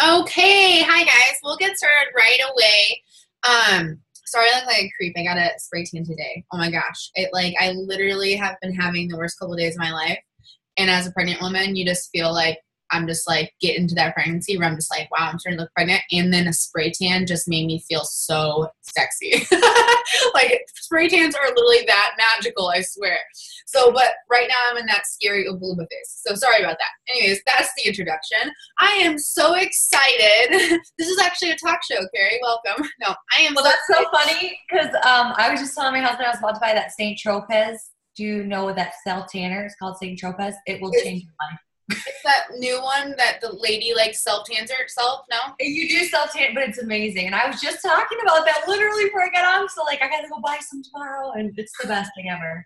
Okay, hi guys. We'll get started right away. Sorry, I look like a creep. I got a spray tan today. Oh my gosh. I literally have been having the worst couple of days of my life. And as a pregnant woman, you just feel like I'm just like getting into that pregnancy where I'm just like, wow, I'm starting to look pregnant. And then a spray tan just made me feel so sexy. Like spray tans are literally that magical, I swear. So, but right now I'm in that scary Oompa face. So sorry about that. Anyways, that's the introduction. I am so excited. This is actually a talk show, Carrie. Welcome. No, I am. Well, that's so funny because I was just telling my husband I was about to buy that St. Tropez. Do you know that self tanner? It's called St. Tropez. It will change your life. It's that new one that the lady like self-tans herself, no? You do self tan, but it's amazing. And I was just talking about that literally before I got on. So like, I got to go buy some tomorrow, and it's the best thing ever.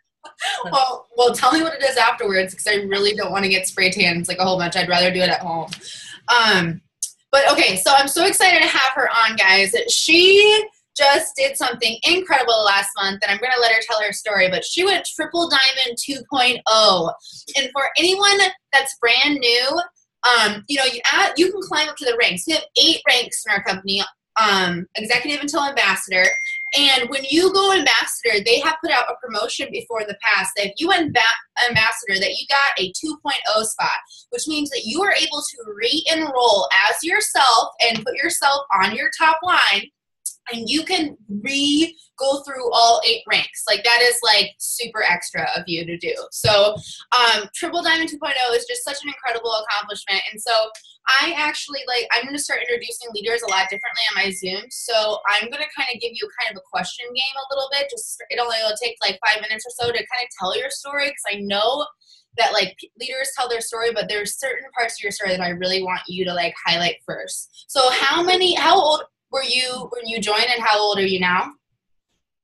So. Well, tell me what it is afterwards because I really don't want to get spray tans like a whole bunch. I'd rather do it at home. But okay, so I'm so excited to have her on, guys. She just did something incredible last month, and I'm going to let her tell her story, but she went triple diamond 2.0. And for anyone that's brand new, you can climb up to the ranks. We have 8 ranks in our company, executive until ambassador. And when you go ambassador, they have put out a promotion before the past that if you went ambassador, that you got a 2.0 spot, which means that you are able to re-enroll as yourself and put yourself on your top line, and you can go through all 8 ranks. Like that is like super extra of you to do. So Triple Diamond 2.0 is just such an incredible accomplishment. And so I'm going to start introducing leaders a lot differently on my Zoom. So I'm going to kind of give you kind of a question game a little bit. It'll take like 5 minutes or so to kind of tell your story, because I know that like leaders tell their story, but there's certain parts of your story that I really want you to like highlight first. So how old were you when you joined, and how old are you now?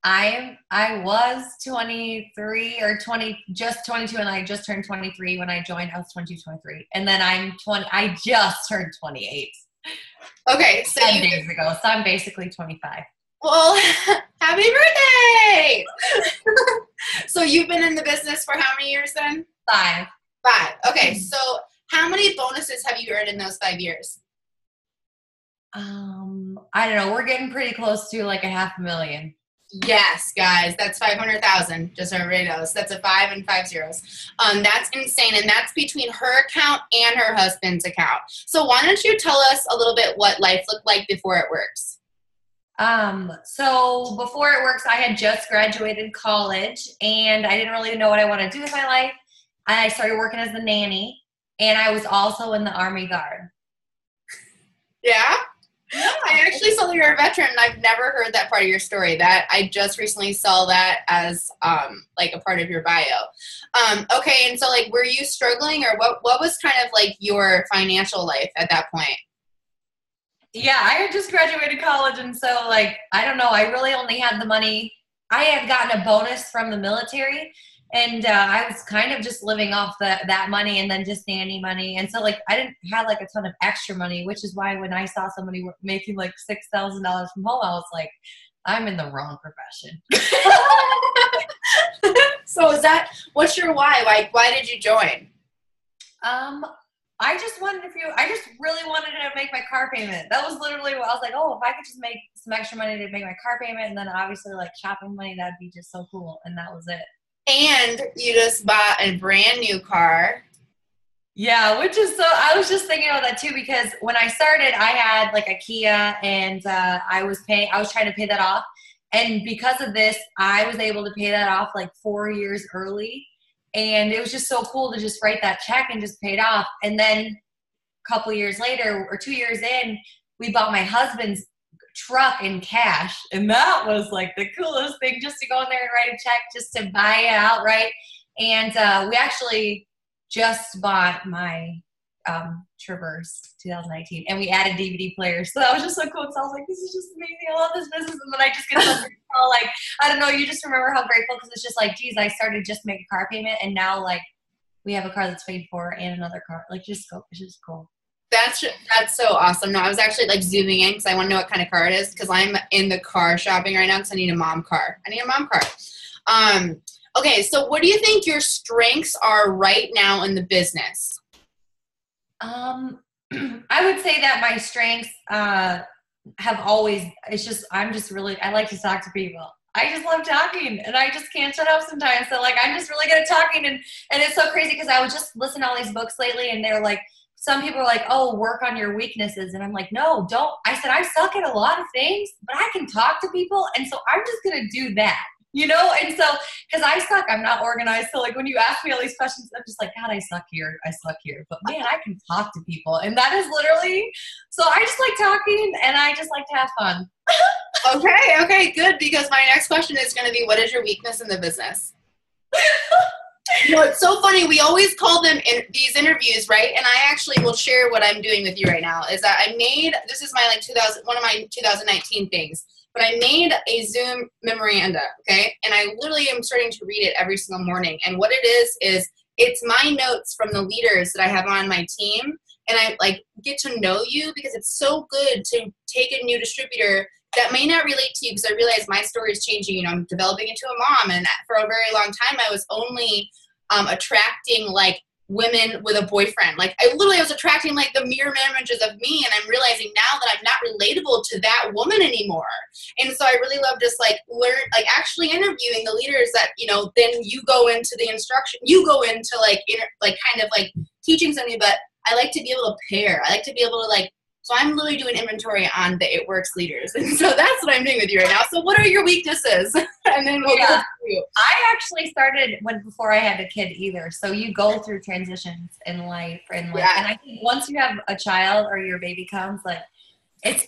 I was 23 or 20, just 22, and I just turned 23 when I joined. I was 22, 23. And then I'm 20. I just turned 28. Okay. So 10 days ago. So I'm basically 25. Well, happy birthday. So you've been in the business for how many years then? 5. 5. Okay. So how many bonuses have you earned in those 5 years? I don't know. We're getting pretty close to like $500,000. Yes, guys, that's 500,000. Just so everybody knows, that's a 5 and 5 zeros. That's insane, and that's between her account and her husband's account. So why don't you tell us a little bit what life looked like before it works? So before it works, I had just graduated college, and I didn't really know what I wanted to do with my life. I started working as a nanny, and I was also in the Army Guard. Yeah? Yeah. I actually saw that you're a veteran, and I've never heard that part of your story. That I just recently saw that as like a part of your bio. Okay, and so like, were you struggling, or what was kind of like your financial life at that point? Yeah, I had just graduated college, and so like, I don't know, I really only had the money. I had gotten a bonus from the military, and I was kind of just living off that money and then just nanny money. And so like, I didn't have like a ton of extra money, which is why when I saw somebody making like $6,000 from home, I was like, I'm in the wrong profession. So what's your why? Like, why did you join? I just really wanted to make my car payment. That was literally what I was like, oh, if I could just make some extra money to make my car payment, and then obviously like shopping money, that'd be just so cool. And that was it. And you just bought a brand new car. Yeah, which is so, I was just thinking about that too, because when I started, I had like a Kia, and I was trying to pay that off. And because of this, I was able to pay that off like 4 years early. And it was just so cool to just write that check and just pay it off. And then a couple years later, or 2 years in, we bought my husband's truck in cash, and that was like the coolest thing, just to go in there and write a check, just to buy it outright. And we actually just bought my Traverse 2019, and we added DVD players, so that was just so cool. So I was like, this is just amazing, I love this business. And then I just get so like, I don't know, you just remember how grateful, because it's just like, geez, I started just to make a car payment, and now like we have a car that's paid for and another car. Like, it's just cool. That's so awesome. No, I was actually like zooming in because I want to know what kind of car it is, because I'm in the car shopping right now because I need a mom car. Okay, so what do you think your strengths are right now in the business? I would say that my strengths have always, I'm just really, I like to talk to people. I just love talking, and I just can't shut up sometimes. So like, I'm just really good at talking, and it's so crazy because I was just listening to all these books lately, and they're like, some people are like, oh, work on your weaknesses. And I'm like, no, don't. I said, I suck at a lot of things, but I can talk to people. And so I'm just going to do that, you know? And so, because I suck, I'm not organized. So like when you ask me all these questions, I'm just like, God, I suck here. But man, I can talk to people. And that is literally, so I just like talking, and I just like to have fun. Okay, good. Because my next question is going to be, what is your weakness in the business? You know, it's so funny. We always call them these interviews, right? And I actually will share what I'm doing with you right now. Is that I made, this is my one of my 2019 things, but I made a Zoom memoranda, okay? And I literally am starting to read it every single morning. And what it is it's my notes from the leaders that I have on my team, and I like get to know you, because it's so good to take a new distributor that may not relate to you, because I realize my story is changing. You know, I'm developing into a mom, and for a very long time, I was only attracting like women with a boyfriend. Like I was attracting like the mirror images of me, and I'm realizing now that I'm not relatable to that woman anymore. And so I really love just like like actually interviewing the leaders that, you know, then you go into the instruction, you go into like kind of like teaching something, but I like to be able to pair. I like to be able to like, so I'm literally doing inventory on the It Works leaders. And so that's what I'm doing with you right now. So what are your weaknesses? And then we'll go through you. I actually started before I had a kid either. So you go through transitions in life. And I think once you have a child or your baby comes, like it's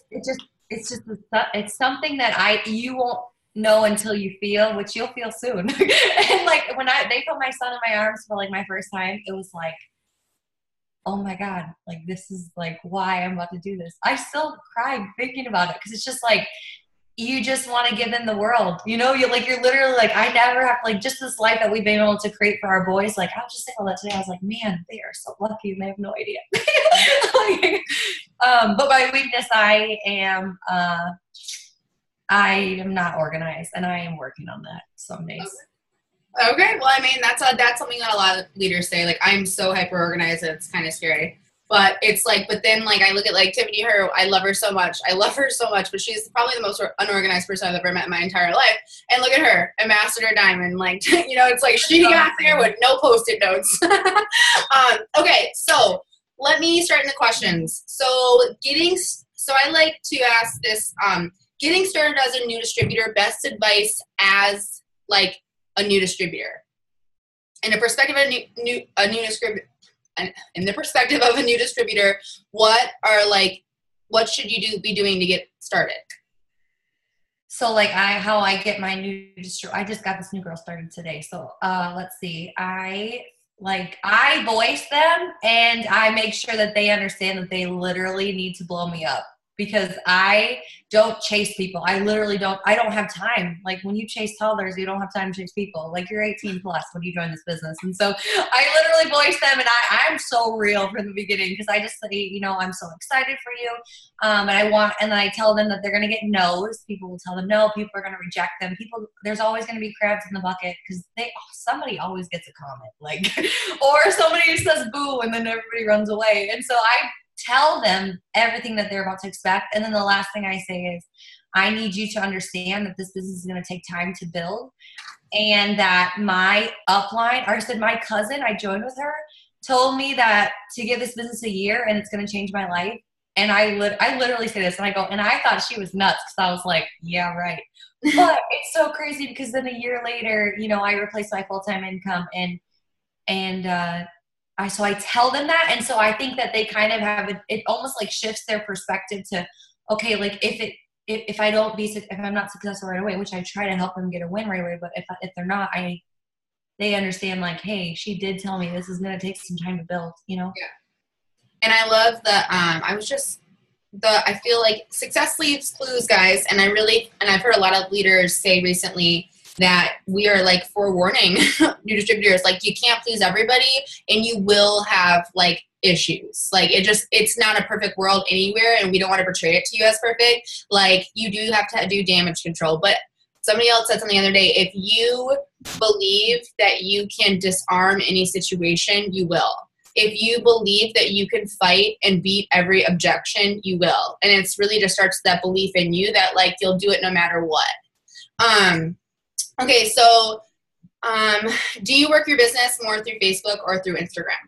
something that you won't know until you feel, which you'll feel soon. And like when they put my son in my arms for like my first time, it was like, oh my God, like this is like why I'm about to do this. I still cry thinking about it, because it's just like, you just want to give them the world, you know, you're literally like, I never have like just this life that we've been able to create for our boys. Like I was just saying all that today. I was like, man, they are so lucky, and they have no idea. But my weakness, I am not organized, and I am working on that some days. Okay, well, I mean, that's something that a lot of leaders say. Like, I'm so hyper organized that it's kind of scary. But it's like, but then like I look at like Tiffany, I love her so much. But she's probably the most unorganized person I've ever met in my entire life. And look at her, ambassador diamond. Like, you know, it's like she got there with no Post-it notes. Okay, so let me start in the questions. So I like to ask this, getting started as a new distributor, best advice as like a new distributor. In the perspective of a new distributor, what should you be doing to get started? So like how I get my new distributor, I just got this new girl started today. So let's see, I voice them, and I make sure that they understand that they literally need to blow me up, because I don't chase people. I literally don't. I don't have time. Like when you chase toddlers, you don't have time to chase people. Like you're 18 plus when you join this business. And so I literally voice them, and I'm so real from the beginning, because I just say, you know, I'm so excited for you. And then I tell them that they're going to get no's. People will tell them no. People are going to reject them. There's always going to be crabs in the bucket, because somebody always gets a comment, like, or somebody says boo, and then everybody runs away. And so I tell them everything that they're about to expect. And then the last thing I say is, I need you to understand that this business is going to take time to build, and that my upline, or I said my cousin, I joined with her, told me that to give this business a year and it's going to change my life. And I literally say this, and I go, and I thought she was nuts, because I was like, yeah, right. But it's so crazy, because then a year later, you know, I replaced my full-time income, so I tell them that. And so I think that they kind of have it almost like shifts their perspective to, okay, like if I'm not successful right away, which I try to help them get a win right away, but if they're not, they understand like, hey, she did tell me this is going to take some time to build, you know? Yeah. And I love I feel like success leaves clues, guys. And I've heard a lot of leaders say recently that we are like forewarning new distributors, like you can't please everybody, and you will have like issues. Like it's not a perfect world anywhere, and we don't want to portray it to you as perfect. Like you do have to do damage control. But somebody else said something the other day, if you believe that you can disarm any situation, you will. if you believe that you can fight and beat every objection, you will. And it's really just starts that belief in you that like you'll do it no matter what. Okay, so do you work your business more through Facebook or through Instagram?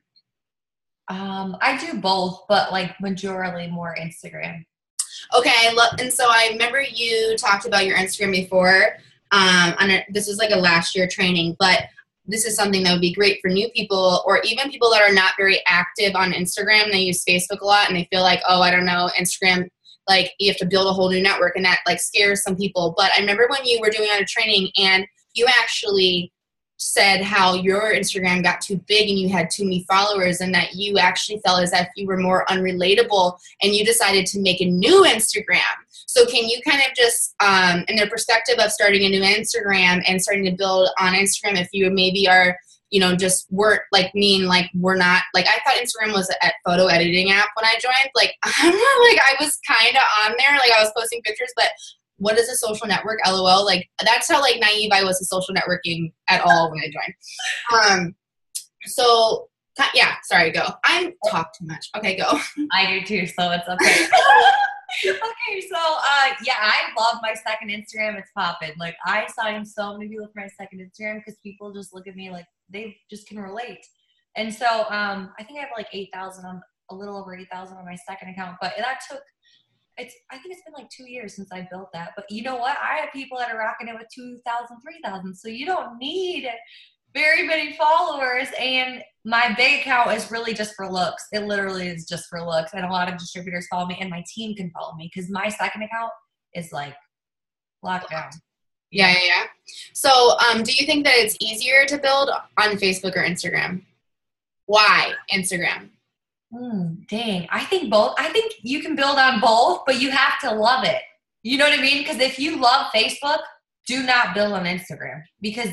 I do both, but like majorly more Instagram. Okay, and so I remember you talked about your Instagram before. This was like a last year training, but this is something that would be great for new people or even people that are not very active on Instagram. They use Facebook a lot and they feel like, oh, I don't know, Instagram, like you have to build a whole new network and that like scares some people. But I remember when you were doing a training and you actually said how your Instagram got too big and you had too many followers and that you actually felt as if you were more unrelatable and you decided to make a new Instagram. So can you kind of just, in the perspective of starting a new Instagram and starting to build on Instagram, if you maybe are, you know, just weren't like me and like we're not, like I thought Instagram was a photo editing app when I joined. Like, I'm not, like I was kind of on there, like I was posting pictures, but what is a social network? LOL. Like that's how like naive I was to social networking at all when I joined. So yeah, sorry, go. I talk too much. Okay, go. I do too, so it's okay. Okay, so yeah, I love my second Instagram. It's popping. Like I signed so many people for my second Instagram because people just look at me like they just can relate. And so I think I have like 8,000 on a little over 8,000 on my second account, but that took. I think it's been like 2 years since I built that. But you know what? I have people that are rocking it with 2,000, 3,000. So you don't need very many followers. And my big account is really just for looks. It literally is just for looks. And a lot of distributors follow me and my team can follow me because my second account is like locked down. Yeah. So do you think that it's easier to build on Facebook or Instagram? Why Instagram? Dang. I think both. I think you can build on both, but you have to love it. You know what I mean? Because if you love Facebook, do not build on Instagram because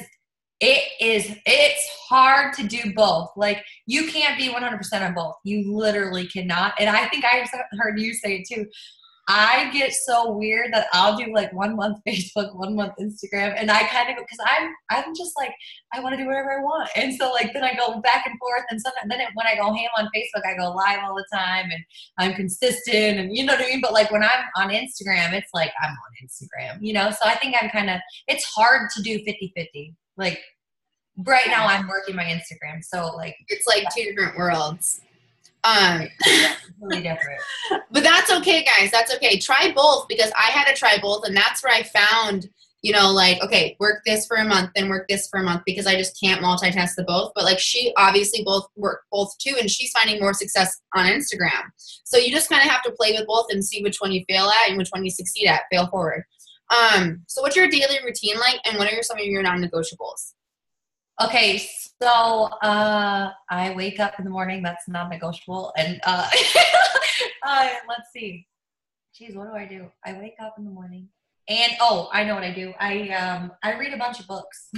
it's hard to do both. Like you can't be 100% on both. You literally cannot. And I think I heard you say it too. I get so weird that I'll do like 1 month Facebook, 1 month Instagram. And I kind of, because I'm just like, I want to do whatever I want. And so like, then I go back and forth and sometimes, then when I go ham on Facebook, I go live all the time and I'm consistent and you know what I mean? But like when I'm on Instagram, it's like, I'm on Instagram, you know? So I think I'm kind of, it's hard to do 50-50. Like right now I'm working my Instagram. So like, it's like two different worlds. Really different. But that's okay, guys. That's okay. Try both because I had to try both, and that's where I found, you know, like, okay, work this for a month, then work this for a month because I just can't multitask the both. But like she obviously work both too, and she's finding more success on Instagram. So you just kind of have to play with both and see which one you fail at and which one you succeed at. Fail forward. So what's your daily routine like, and what are some of your non-negotiables? Okay, so I wake up in the morning. That's non-negotiable. And let's see. Geez, what do? I wake up in the morning. And I know what I do. I read a bunch of books.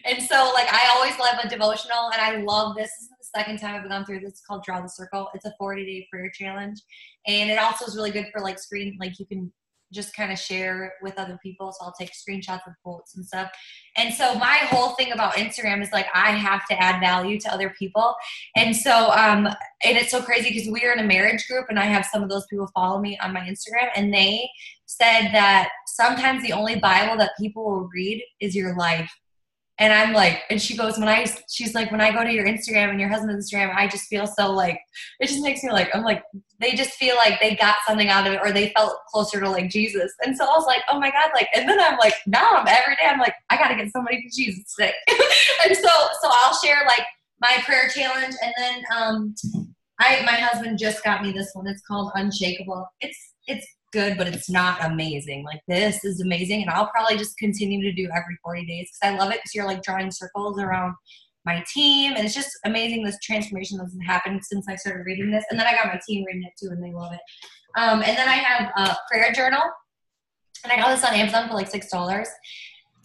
And so like I always love a devotional and I love this. This is the second time I've gone through this. It's called Draw the Circle. It's a 40-day prayer challenge. And it also is really good for like like you can just kind of share with other people. So I'll take screenshots of quotes and stuff. And so my whole thing about Instagram is like, I have to add value to other people. And so, and it's so crazy because we are in a marriage group and I have some of those people follow me on my Instagram and they said that sometimes the only Bible that people will read is your life. And I'm like, and she goes, she's like, when I go to your Instagram and your husband's Instagram, I just feel so like, it just makes me like, I'm like, they just feel like they got something out of it or they felt closer to like Jesus. And so I was like, oh my God, like, and then I'm like, now every day I'm like, I got to get somebody to Jesus today. And so I'll share like my prayer challenge. And then my husband just got me this one. It's called Unshakable. It's good, but it's not amazing. Like this is amazing. And I'll probably just continue to do every 40 days because I love it because you're like drawing circles around my team. And it's just amazing this transformation that's happened since I started reading this. And then I got my team reading it too and they love it. And then I have a prayer journal and I got this on Amazon for like $6.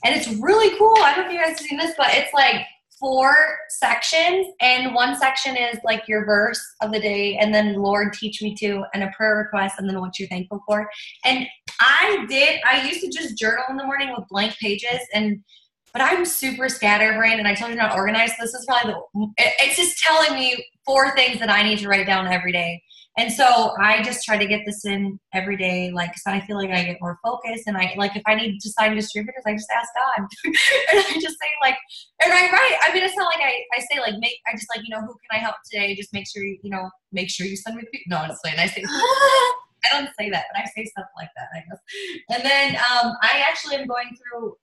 And it's really cool. I don't know if you guys have seen this, but it's like 4 sections, and one section is like your verse of the day, and then Lord teach me to, and a prayer request, and then what you're thankful for. And I used to just journal in the morning with blank pages, but I'm super scatterbrained, and I told you not organized. This is probably it's just telling me 4 things that I need to write down every day. And so I just try to get this in every day, like, so I feel like I get more focused. And I, like, if I need to sign distributors, I just ask God. And I just say, like, and I write. I mean, it's not like I say, like, I just, like, you know, who can I help today? Just make sure make sure you send me the people. No, I'm just saying, I say, I don't say that, but I say stuff like that, I guess. And then I actually am going through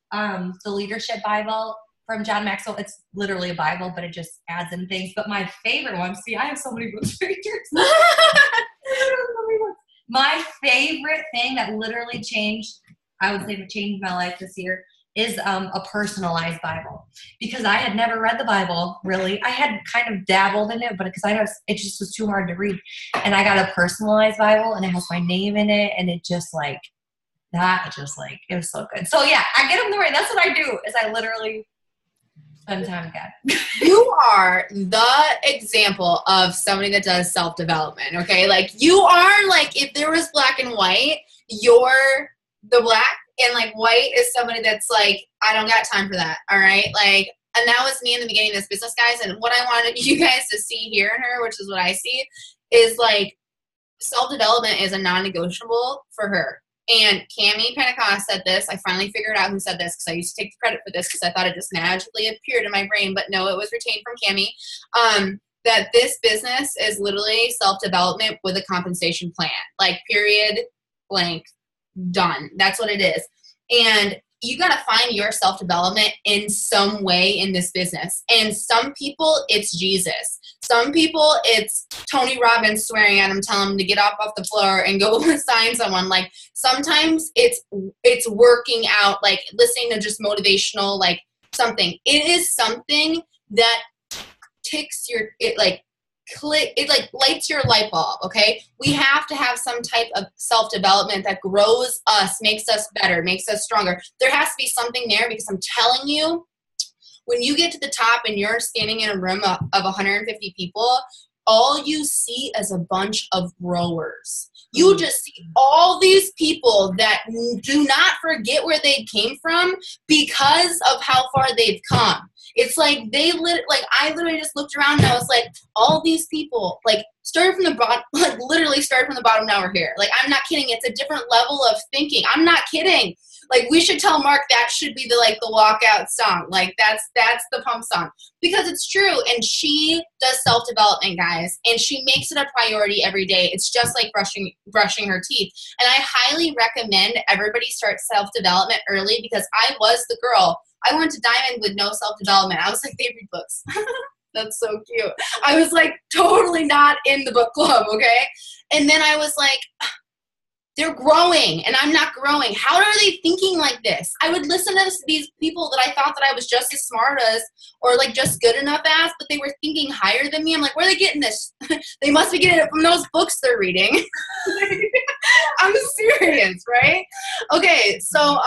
the Leadership Bible from John Maxwell. It's literally a Bible, but it just adds in things. But my favorite one, see, I have so many books for years. My favorite thing that literally changed, I would say, changed my life this year is a personalized Bible. Because I had never read the Bible, really. I had kind of dabbled in it, but because it just was too hard to read. And I got a personalized Bible, and it has my name in it, and it just like, it was so good. So yeah, I get them the right. That's what I do, is I literally spend time with God. You are the example of somebody that does self-development, okay? Like, you are, like, if there was black and white, you're the black, and, like, white is somebody that's like, I don't got time for that, all right? Like, and that was me in the beginning of this business, guys, and what I wanted you guys to see here in her, which is what I see, is, like, self-development is a non-negotiable for her. And Cammie Pentecost said this. I finally figured out who said this, because I used to take the credit for this because I thought it just magically appeared in my brain, but no, it was retained from Cammie. That this business is literally self-development with a compensation plan. Like, period, blank, done. That's what it is. And you got to find your self-development in some way in this business. And some people, it's Jesus. Some people, it's Tony Robbins swearing at them, telling them to get up off the floor and go sign someone. Like, sometimes it's working out, like listening to just motivational, like something. It is something that ticks it lights your light bulb, okay? We have to have some type of self-development that grows us, makes us better, makes us stronger. There has to be something there, because I'm telling you, when you get to the top and you're standing in a room of 150 people, all you see is a bunch of growers. You just see all these people that do not forget where they came from because of how far they've come. It's like I literally just looked around and I was like, all these people, like, started from the bottom, like, literally started from the bottom, now we're here. Like, I'm not kidding. It's a different level of thinking. I'm not kidding. Like, we should tell Mark that should be the walkout song. Like, that's the pump song, because it's true. And she does self-development, guys, and she makes it a priority every day. It's just like brushing her teeth. And I highly recommend everybody start self-development early, because I was the girl. I went to Diamond with no self-development. I was like, they read books. That's so cute. I was like totally not in the book club, okay? And then I was like, they're growing and I'm not growing. How are they thinking like this? I would listen to these people that I thought that I was just as smart as, or like just good enough as, but they were thinking higher than me. I'm like, where are they getting this? They must be getting it from those books they're reading. I'm serious, right? Okay, so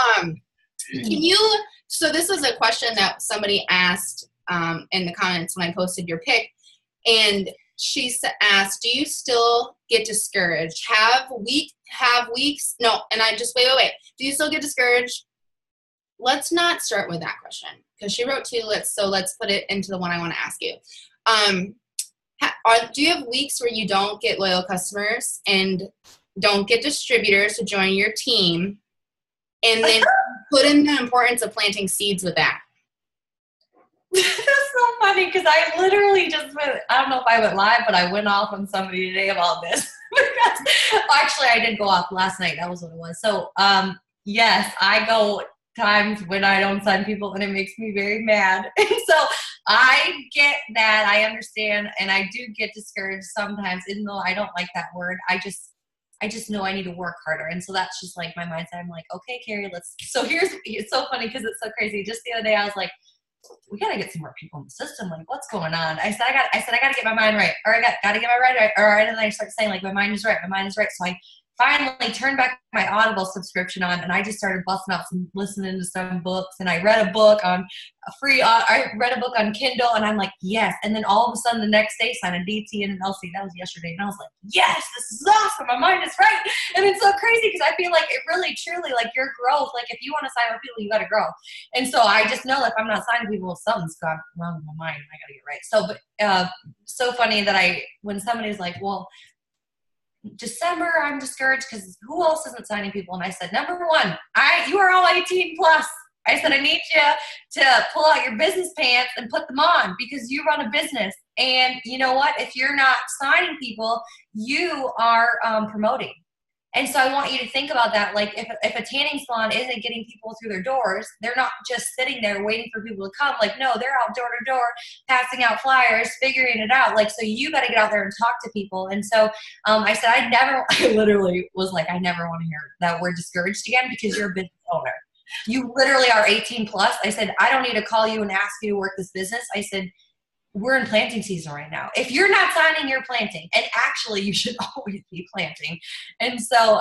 so this is a question that somebody asked in the comments when I posted your pic, and she asked, do you still get discouraged? Have weeks? No, and I just, wait. Do you still get discouraged? Let's not start with that question, because she wrote 2 lists, so let's put it into the one I want to ask you. Do you have weeks where you don't get loyal customers and don't get distributors to join your team? And then put in the importance of planting seeds with that. That's so funny, because I literally just I don't know if I went live, but I went off on somebody today about this. Actually, I did go off last night. That was what it was. So, yes, I go times when I don't sign people, and it makes me very mad. And so I get that. I understand, and I do get discouraged sometimes, even though I don't like that word. I just know I need to work harder. And so that's just like my mindset. I'm like, okay, Carrie, it's so funny, because it's so crazy. Just the other day, I was like, we got to get some more people in the system. Like, what's going on? I said, I got to get my mind right. Or I got to get my mind right. All right. And then I start saying, like, my mind is right. My mind is right. So I finally turned back my Audible subscription on, and I just started busting out listening to some books, and I read a book on I read a book on Kindle, and I'm like, yes. And then all of a sudden the next day signed a DT and an LC. That was yesterday. And I was like, yes, this is awesome. My mind is right. And it's so crazy because I feel like it really, truly, like your growth, like if you want to sign with people, you got to grow. And so I just know if I'm not signing people, something's gone wrong with my mind. I got to get right. So, but so funny that when somebody's like, well, December, I'm discouraged because who else isn't signing people? And I said, number one, you are all 18 plus. I said, I need you to pull out your business pants and put them on because you run a business. And you know what? If you're not signing people, you are promoting. And so I want you to think about that. Like if a tanning salon isn't getting people through their doors, they're not just sitting there waiting for people to come. Like, no, they're out door to door, passing out flyers, figuring it out. Like, so you got to get out there and talk to people. And so I said, I literally was like, I never want to hear that word discouraged again because you're a business owner. You literally are 18 plus. I said, I don't need to call you and ask you to work this business. I said, we're in planting season right now. If you're not signing, you're planting. And actually, you should always be planting. And so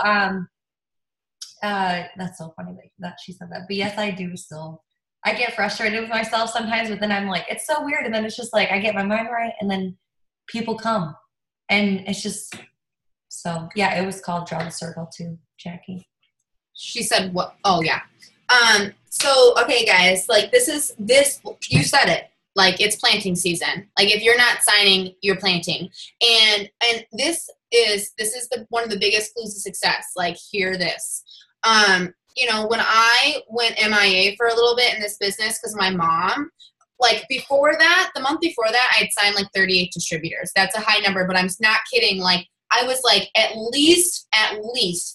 that's so funny that she said that. But yes, I do still. I get frustrated with myself sometimes, but then I'm like, it's so weird. And then it's just like, I get my mind right, and then people come. And it's just, so yeah, it was called Draw the Circle too, Jackie. She said, what? Oh, yeah. So, okay, guys, like this, you said it. Like it's planting season. Like if you're not signing, you're planting. And this is one of the biggest clues to success. Like hear this. You know, when I went MIA for a little bit in this business, because my mom, like before that, the month before that, I had signed like 38 distributors. That's a high number, but I'm not kidding. Like I was like at least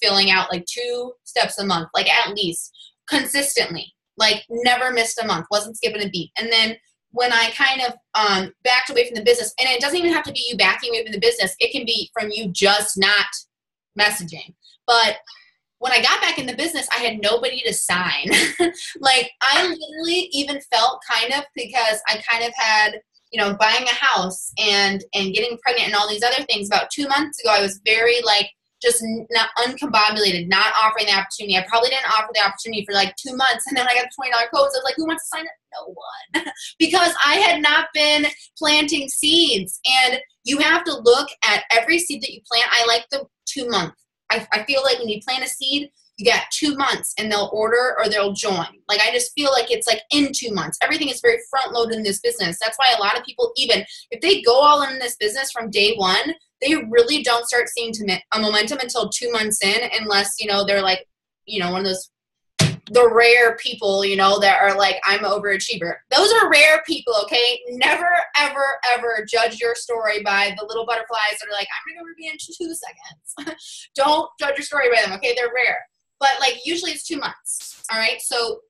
filling out like 2 steps a month, like at least consistently, like never missed a month, wasn't skipping a beat. And then when I kind of backed away from the business, and it doesn't even have to be you backing away from the business. It can be from you just not messaging. But when I got back in the business, I had nobody to sign. Like I literally even felt kind of, because I kind of had, you know, buying a house and getting pregnant and all these other things. About 2 months ago, I was very like, just not uncombobulated, not offering the opportunity. I probably didn't offer the opportunity for like 2 months. And then I got the $20 codes. I was like, who wants to sign up? No one. Because I had not been planting seeds. And you have to look at every seed that you plant. I like the 2 month. I feel like when you plant a seed, you got 2 months and they'll order or they'll join. Like, I just feel like it's like in 2 months. Everything is very front loaded in this business. That's why a lot of people, even if they go all in this business from day one, they really don't start seeing a momentum until 2 months in, unless, you know, they're like, you know, one of those, the rare people, you know, that are like, I'm an overachiever. Those are rare people, okay? Never, ever, ever judge your story by the little butterflies that are like, I'm going to go review in 2 seconds. Don't judge your story by them, okay? They're rare. But, like, usually it's 2 months, all right? So,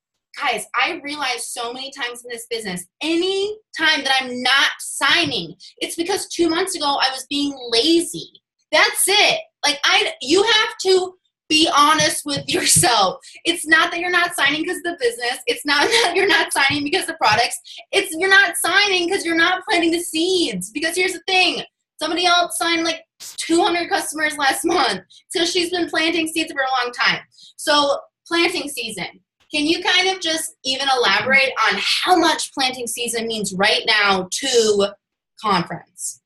guys, I realized so many times in this business, any time that I'm not signing, it's because 2 months ago I was being lazy. That's it. Like, you have to be honest with yourself. It's not that you're not signing because of the business. It's not that you're not signing because of the products. It's you're not signing because you're not planting the seeds. Because here's the thing. Somebody else signed like 200 customers last month. So she's been planting seeds for a long time. So planting season. Can you kind of just even elaborate on how much planting season means right now to conference?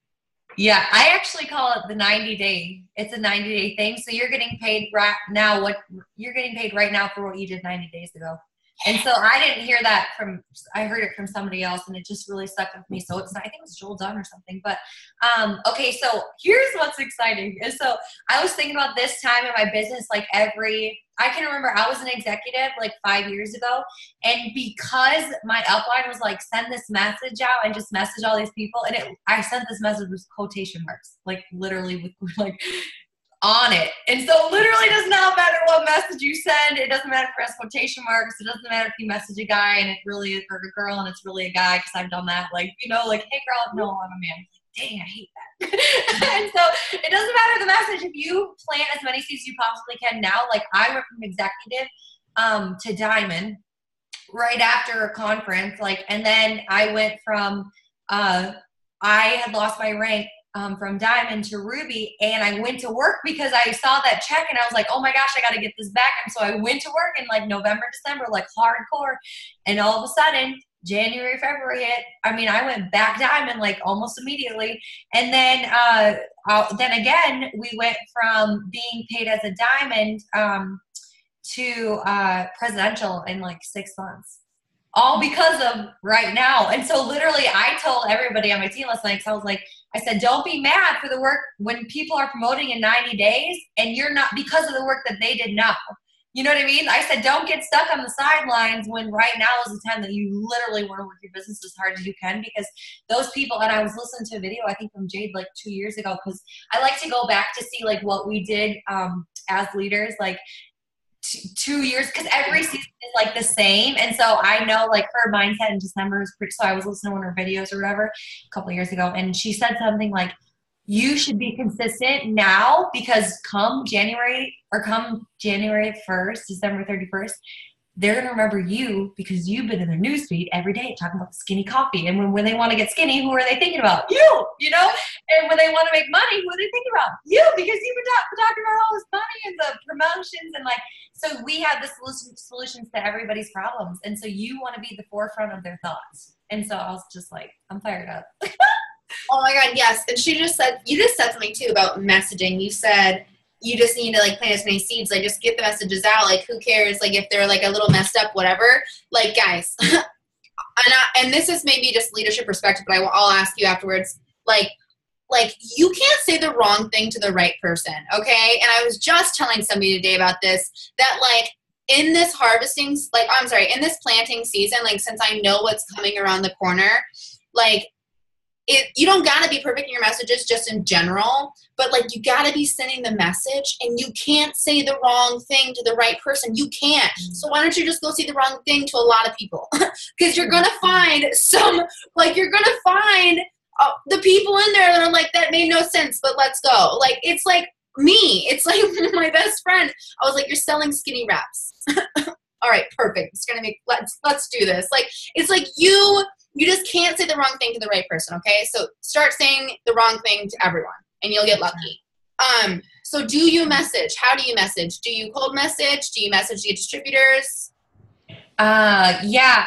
Yeah, I actually call it the 90-day. It's a 90-day thing. So you're getting paid right now. You're getting paid right now for what you did 90 days ago. And so I didn't hear that I heard it from somebody else, and it just really stuck with me. So I think it was Joel Dunn or something. But okay, so here's what's exciting. And so I was thinking about this time in my business, like I can remember I was an executive like 5 years ago, and because my upline was like, send this message out and just message all these people, and I sent this message with quotation marks, like literally with like on it. And so literally does not matter what message you send. It doesn't matter if it has quotation marks. It doesn't matter if you message a guy and it really is, or a girl and it's really a guy, because I've done that. Like, you know, like, hey girl, no, I'm a man. Dang, I hate that. And so it doesn't matter the message. If you plant as many seeds as you possibly can now, like I went from executive to diamond right after a conference, like, and then I went from I had lost my rank from Diamond to Ruby, and I went to work because I saw that check and I was like, oh my gosh, I got to get this back. And so I went to work in like November, December, like hardcore. And all of a sudden, January, February hit. I mean, I went back Diamond like almost immediately. And then again, we went from being paid as a Diamond to presidential in like 6 months. All because of right now. And so literally I told everybody on my team last night, because I said, don't be mad for the work when people are promoting in 90 days and you're not, because of the work that they did now. You know what I mean? I said, don't get stuck on the sidelines when right now is the time that you literally want to work your business as hard as you can, because those people, and I was listening to a video, I think from Jade like 2 years ago, because I like to go back to see like what we did as leaders, like 2 years, because every season is like the same. And so I know like her mindset in December is pretty, so I was listening to one of her videos or whatever a couple of years ago, and she said something like, you should be consistent now, because come January 1st, December 31st, they're going to remember you because you've been in their newsfeed every day talking about skinny coffee. And when they want to get skinny, who are they thinking about? You know? And when they want to make money, who are they thinking about? You, because you've been talking about all this money and the promotions. And like, so we have the solutions to everybody's problems. And so you want to be the forefront of their thoughts. And so I was just like, I'm fired up. Oh my God, yes. And you just said something too about messaging. You said you just need to like plant as many seeds, like just get the messages out. Like who cares? Like if they're like a little messed up, whatever. Like guys, and this is maybe just leadership perspective, but I'll ask you afterwards. Like you can't say the wrong thing to the right person, okay? And I was just telling somebody today about this, that like in this in this planting season, like since I know what's coming around the corner, like you don't got to be perfect in your messages just in general, but like you got to be sending the message, and you can't say the wrong thing to the right person. You can't. So why don't you just go say the wrong thing to a lot of people? Because you're going to find the people in there that are like, that made no sense, but let's go. Like, it's like me. It's like my best friend. I was like, you're selling skinny wraps. All right, perfect. It's going to make, let's do this. Like, it's like you just can't say the wrong thing to the right person, okay? So start saying the wrong thing to everyone, and you'll get lucky. So do you message? How do you message? Do you cold message? Do you message the distributors? Yeah,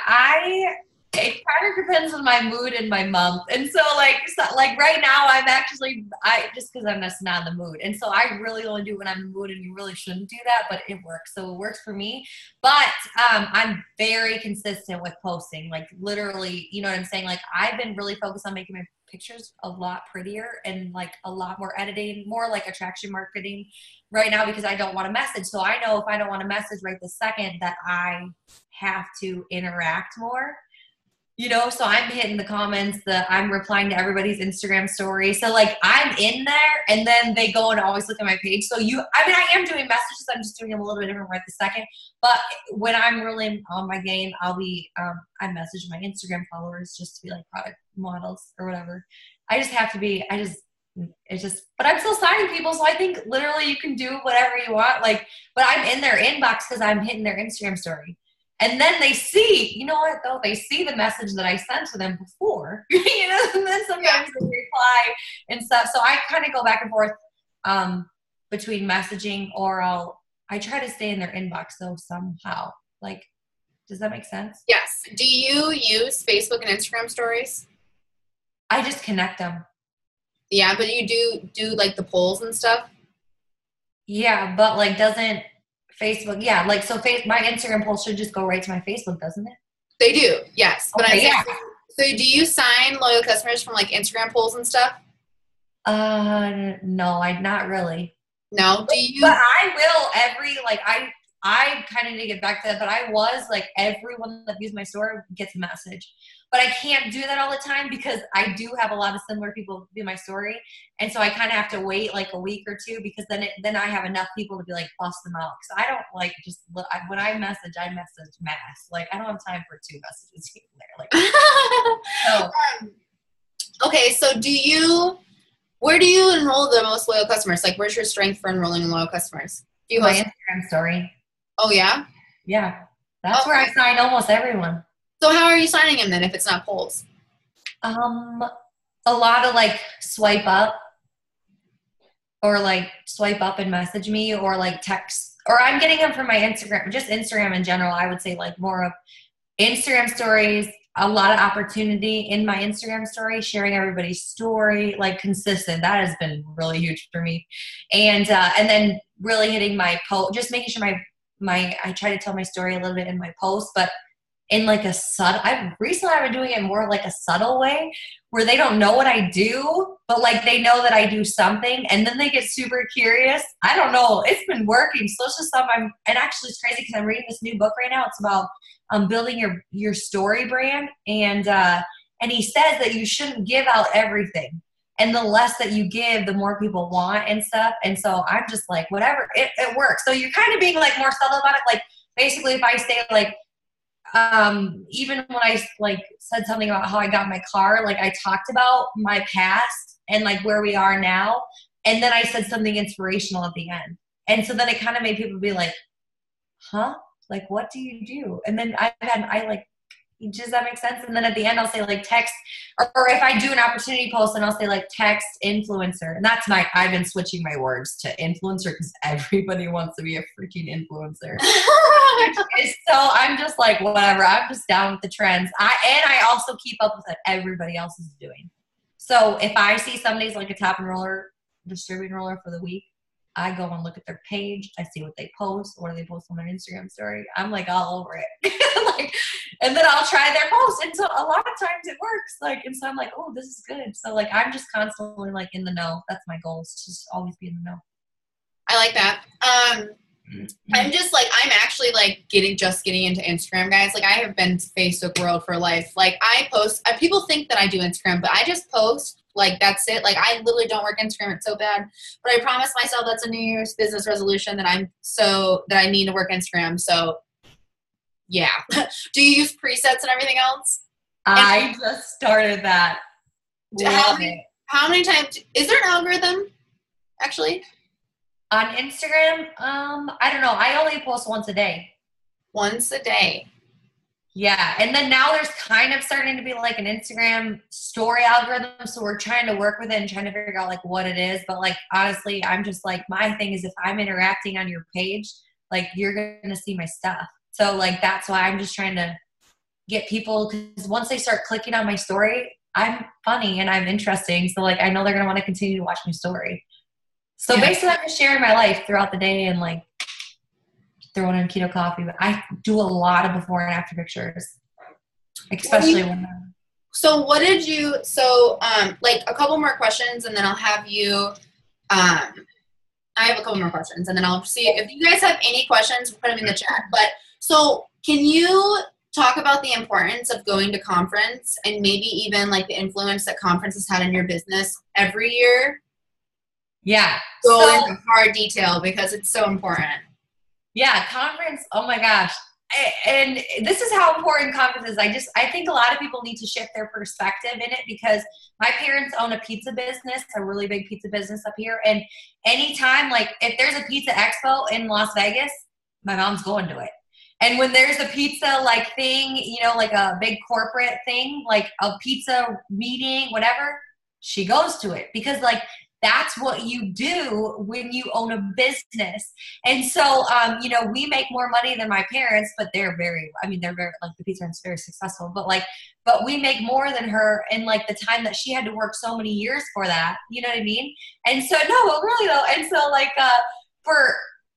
it kind of depends on my mood and my month. And so like right now just because I'm just not in the mood. And so I really only do when I'm in the mood, and you really shouldn't do that, but it works. So it works for me. But I'm very consistent with posting, like literally, you know what I'm saying? Like I've been really focused on making my pictures a lot prettier and like a lot more editing, more like attraction marketing right now, because I don't want to message. So I know if I don't want to message right this second, that I have to interact more. You know, so I'm hitting the comments, I'm replying to everybody's Instagram story. So like I'm in there, and then they go and always look at my page. So I am doing messages. I'm just doing them a little bit different right this second. But when I'm really on my game, I message my Instagram followers just to be like product models or whatever. I just have to be, but I'm still signing people. So I think literally you can do whatever you want. Like, but I'm in their inbox because I'm hitting their Instagram story. And then they see, you know what, though? They see the message that I sent to them before, you know, and then sometimes they reply and stuff. So I kind of go back and forth between messaging, or I try to stay in their inbox, though, somehow. Like, does that make sense? Yes. Do you use Facebook and Instagram stories? I just connect them. Yeah, but you do like the polls and stuff? Yeah, but like doesn't Facebook, yeah, like so my Instagram poll should just go right to my Facebook, doesn't it? They do, yes. But okay, so do you sign loyal customers from like Instagram polls and stuff? No, not really. No? Do you? But I will I kind of need to get back to that, but I was like, everyone that views my store gets a message. But I can't do that all the time because I do have a lot of similar people view my story. And so I kind of have to wait like a week or two, because then I have enough people to be like, bust them out. Because I don't like when I message mass. Like I don't have time for 2 messages here and there. Like, so. Okay, so where do you enroll the most loyal customers? Like where's your strength for enrolling loyal customers? Do you my Instagram story. Oh yeah? Yeah. That's where I sign almost everyone. So how are you signing them then if it's not polls? a lot of like swipe up and message me or like text, or I'm getting them from my Instagram, just Instagram in general. I would say like more of Instagram stories, a lot of opportunity in my Instagram story, sharing everybody's story, like consistent. That has been really huge for me. And then really hitting my post, just making sure I try to tell my story a little bit in my post, but in like a subtle, I've been doing it more like a subtle way where they don't know what I do, but like they know that I do something and then they get super curious. I don't know. It's been working. So it's just something and actually it's crazy because I'm reading this new book right now. It's about building your story brand. And he says that you shouldn't give out everything. And the less that you give, the more people want and stuff. And so I'm just like, whatever, it works. So you're kind of being like more subtle about it. Like basically if I say like, even when I like said something about how I got my car, like I talked about my past and like where we are now. And then I said something inspirational at the end. And so then it kind of made people be like, huh? Like, what do you do? And then does that make sense? And then at the end, I'll say like text, or if I do an opportunity post, then I'll say like text influencer. And I've been switching my words to influencer because everybody wants to be a freaking influencer. So I'm just like, whatever, I'm just down with the trends. I also keep up with what everybody else is doing. So if I see somebody's like a top enroller, distributor enroller for the week, I go and look at their page. I see what they post. What do they post on their Instagram story? I'm like all over it. And then I'll try their post. And so a lot of times it works. Like, and so I'm like, oh, this is good. So like, I'm just constantly like in the know. That's my goal, is to just always be in the know. I like that. I'm actually like getting into Instagram, guys. Like I have been Facebook world for life. Like I post, people think that I do Instagram, but I just post. Like, that's it. Like, I literally don't work Instagram. It's so bad. But I promised myself that's a New Year's business resolution that I need to work Instagram. So, yeah. Do you use presets and everything else? I just started that. How many times? Is there an algorithm, actually? On Instagram, I don't know. I only post once a day. Once a day. Yeah, and then now there's kind of starting to be like an Instagram story algorithm, so we're trying to work with it and trying to figure out like what it is. But like honestly, I'm just like, my thing is if I'm interacting on your page, like you're gonna see my stuff. So like that's why I'm just trying to get people, because once they start clicking on my story, I'm funny and I'm interesting. So like I know they're gonna want to continue to watch my story. So basically, I'm just sharing my life throughout the day and like throwing in keto coffee, but I do a lot of before and after pictures, especially when. So what did you? Like a couple more questions, and then I'll have you. I have a couple more questions, and then I'll see if you guys have any questions. Put them in the chat. But so, can you talk about the importance of going to conference and maybe even like the influence that conferences had in your business every year? Yeah. Go into hard detail because it's so important. Yeah, conference. Oh my gosh. And this is how important conference is. I think a lot of people need to shift their perspective in it, because my parents own a pizza business, a really big pizza business up here. And anytime, like if there's a pizza expo in Las Vegas, my mom's going to it. And when there's a pizza like thing, you know, like a big corporate thing, like a pizza meeting, whatever, she goes to it, because like that's what you do when you own a business. And so, you know, we make more money than my parents, but they're very, like the pizza is very successful, but we make more than her in like the time that she had to work so many years for that. You know what I mean? And so, no, well, really though. And so like,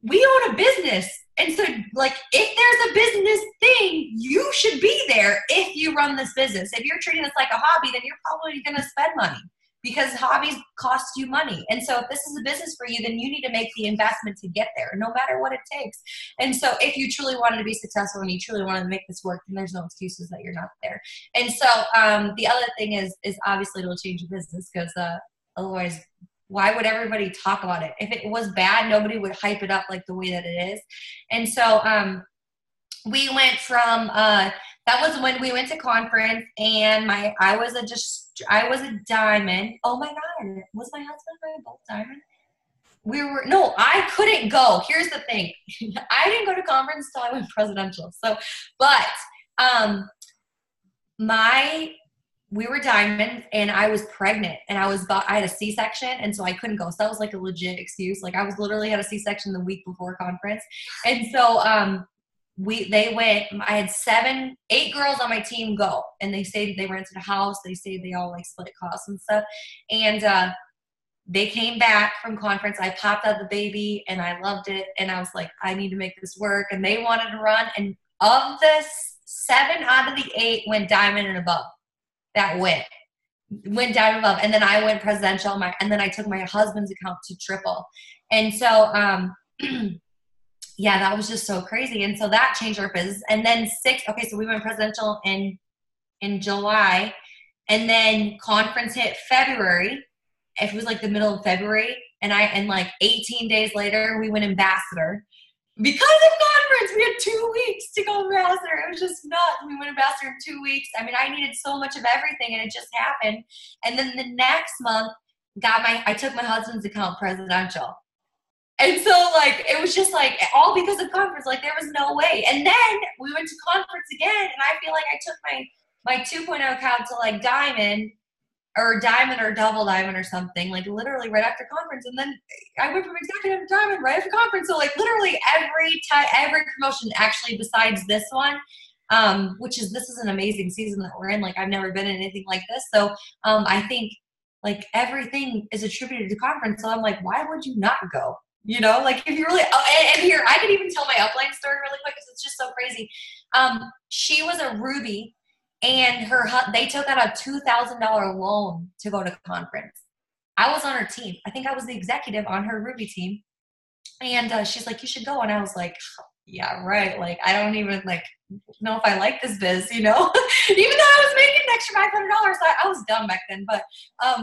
we own a business. And so like, if there's a business thing, you should be there if you run this business. If you're treating this like a hobby, then you're probably going to spend money, because hobbies cost you money. And so if this is a business for you, then you need to make the investment to get there, no matter what it takes. And so if you truly wanted to be successful and you truly wanted to make this work, then there's no excuses that you're not there. And so the other thing is obviously it'll change your business, because otherwise, why would everybody talk about it? If it was bad, nobody would hype it up like the way that it is. And so we went from that was when we went to conference, and I was a diamond. Oh my God, was my husband and I both diamond? No, I couldn't go. Here's the thing. I didn't go to conference until I went presidential. So, but we were diamond and I was pregnant and I had a C-section and so I couldn't go. So that was like a legit excuse. Like I was literally had a C-section the week before conference. And so they went, I had 8 girls on my team go, and they stayed, they rented a house. They stayed, they all like split costs and stuff. And they came back from conference. I popped out the baby and I loved it. And I was like, I need to make this work. And they wanted to run. And of this, 7 out of the 8 went diamond and above. That went diamond above. And then I went presidential. And then I took my husband's account to triple. And so, yeah, that was just so crazy. And so that changed our business. And then so we went presidential in July. And then conference hit February. It was like the middle of February. And like 18 days later, we went ambassador. Because of conference, we had 2 weeks to go ambassador. It was just nuts. We went ambassador in 2 weeks. I mean, I needed so much of everything, and it just happened. And then the next month, I took my husband's account presidential. And so, like, it was just, like, all because of conference. Like, there was no way. And then we went to conference again, and I feel like I took my 2.0 account to, like, diamond or double diamond or something, like, literally right after conference. And then I went from executive to diamond right after conference. So, like, literally every promotion, actually, besides this one, this is an amazing season that we're in. Like, I've never been in anything like this. So, I think, like, everything is attributed to conference. So I'm like, why would you not go? You know, like, if you really, and here, I could even tell my upline story really quick because it's just so crazy. She was a Ruby, and they took out a $2,000 loan to go to conference. I was on her team. I think I was the executive on her Ruby team. And she's like, you should go. And I was like, yeah, right. Like, I don't even like know if I like this biz, you know, even though I was making an extra $500. I was dumb back then. But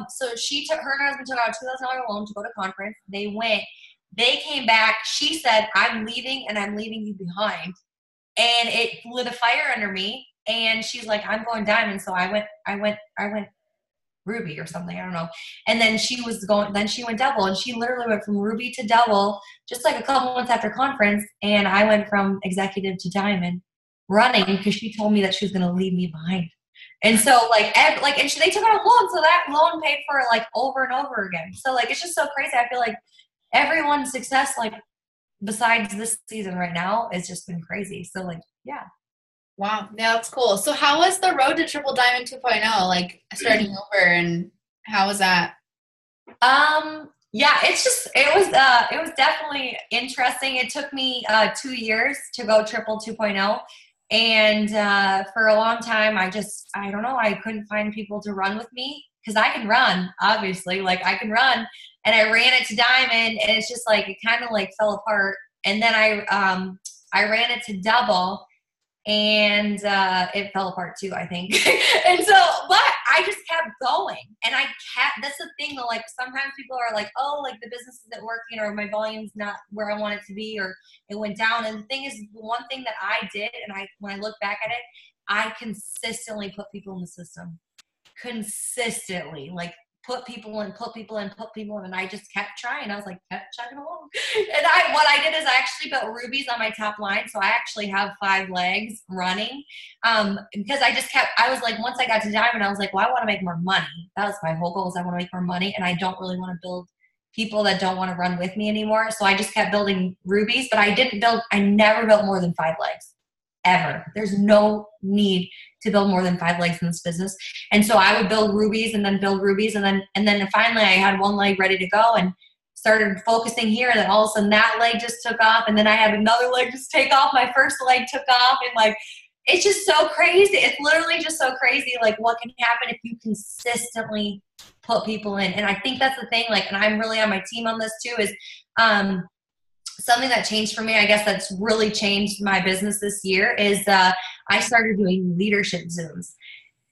so her and her husband took out a $2,000 loan to go to conference. They went. They came back. She said, I'm leaving, and I'm leaving you behind. And it lit a fire under me. And she's like, I'm going diamond. So I went Ruby or something. I don't know. And then she went double, and she literally went from Ruby to double just like a couple months after conference. And I went from executive to diamond running because she told me that she was going to leave me behind. And so they took out a loan. So that loan paid for it like over and over again. So like, it's just so crazy. I feel like everyone's success, like besides this season right now, has just been crazy. So like, yeah. Wow. Yeah, that's cool. So how was the road to Triple Diamond 2.0, like starting over, and how was that? Yeah, it was definitely interesting. It took me 2 years to go Triple 2.0. And for a long time, I don't know, I couldn't find people to run with me because I can run, obviously. Like, I can run. And I ran it to diamond, and it's just like, it kind of like fell apart. And then I ran it to double, and it fell apart too, I think. And so, but I just kept going, and that's the thing though, like sometimes people are like, oh, like the business isn't working, or my volume's not where I want it to be, or it went down. And the thing is, one thing that I did, and when I look back at it, I consistently put people in the system. Consistently, like put people in, and I just kept trying. I was like, kept chugging along. And what I did is I actually built rubies on my top line. So I actually have 5 legs running. Because I was like, once I got to diamond, I was like, well, I want to make more money. That was my whole goal, is I want to make more money. And I don't really want to build people that don't want to run with me anymore. So I just kept building rubies, but I never built more than 5 legs. Ever. There's no need to build more than 5 legs in this business. And so I would build rubies and then build rubies. And then finally I had 1 leg ready to go and started focusing here. And then all of a sudden that leg just took off. And then I had another leg just take off. My first leg took off. And like, it's just so crazy. It's literally just so crazy. Like, what can happen if you consistently put people in? And I think that's the thing. Like, and I'm really on my team on this too, is, something that changed for me, I guess that's really changed my business this year, is I started doing leadership Zooms.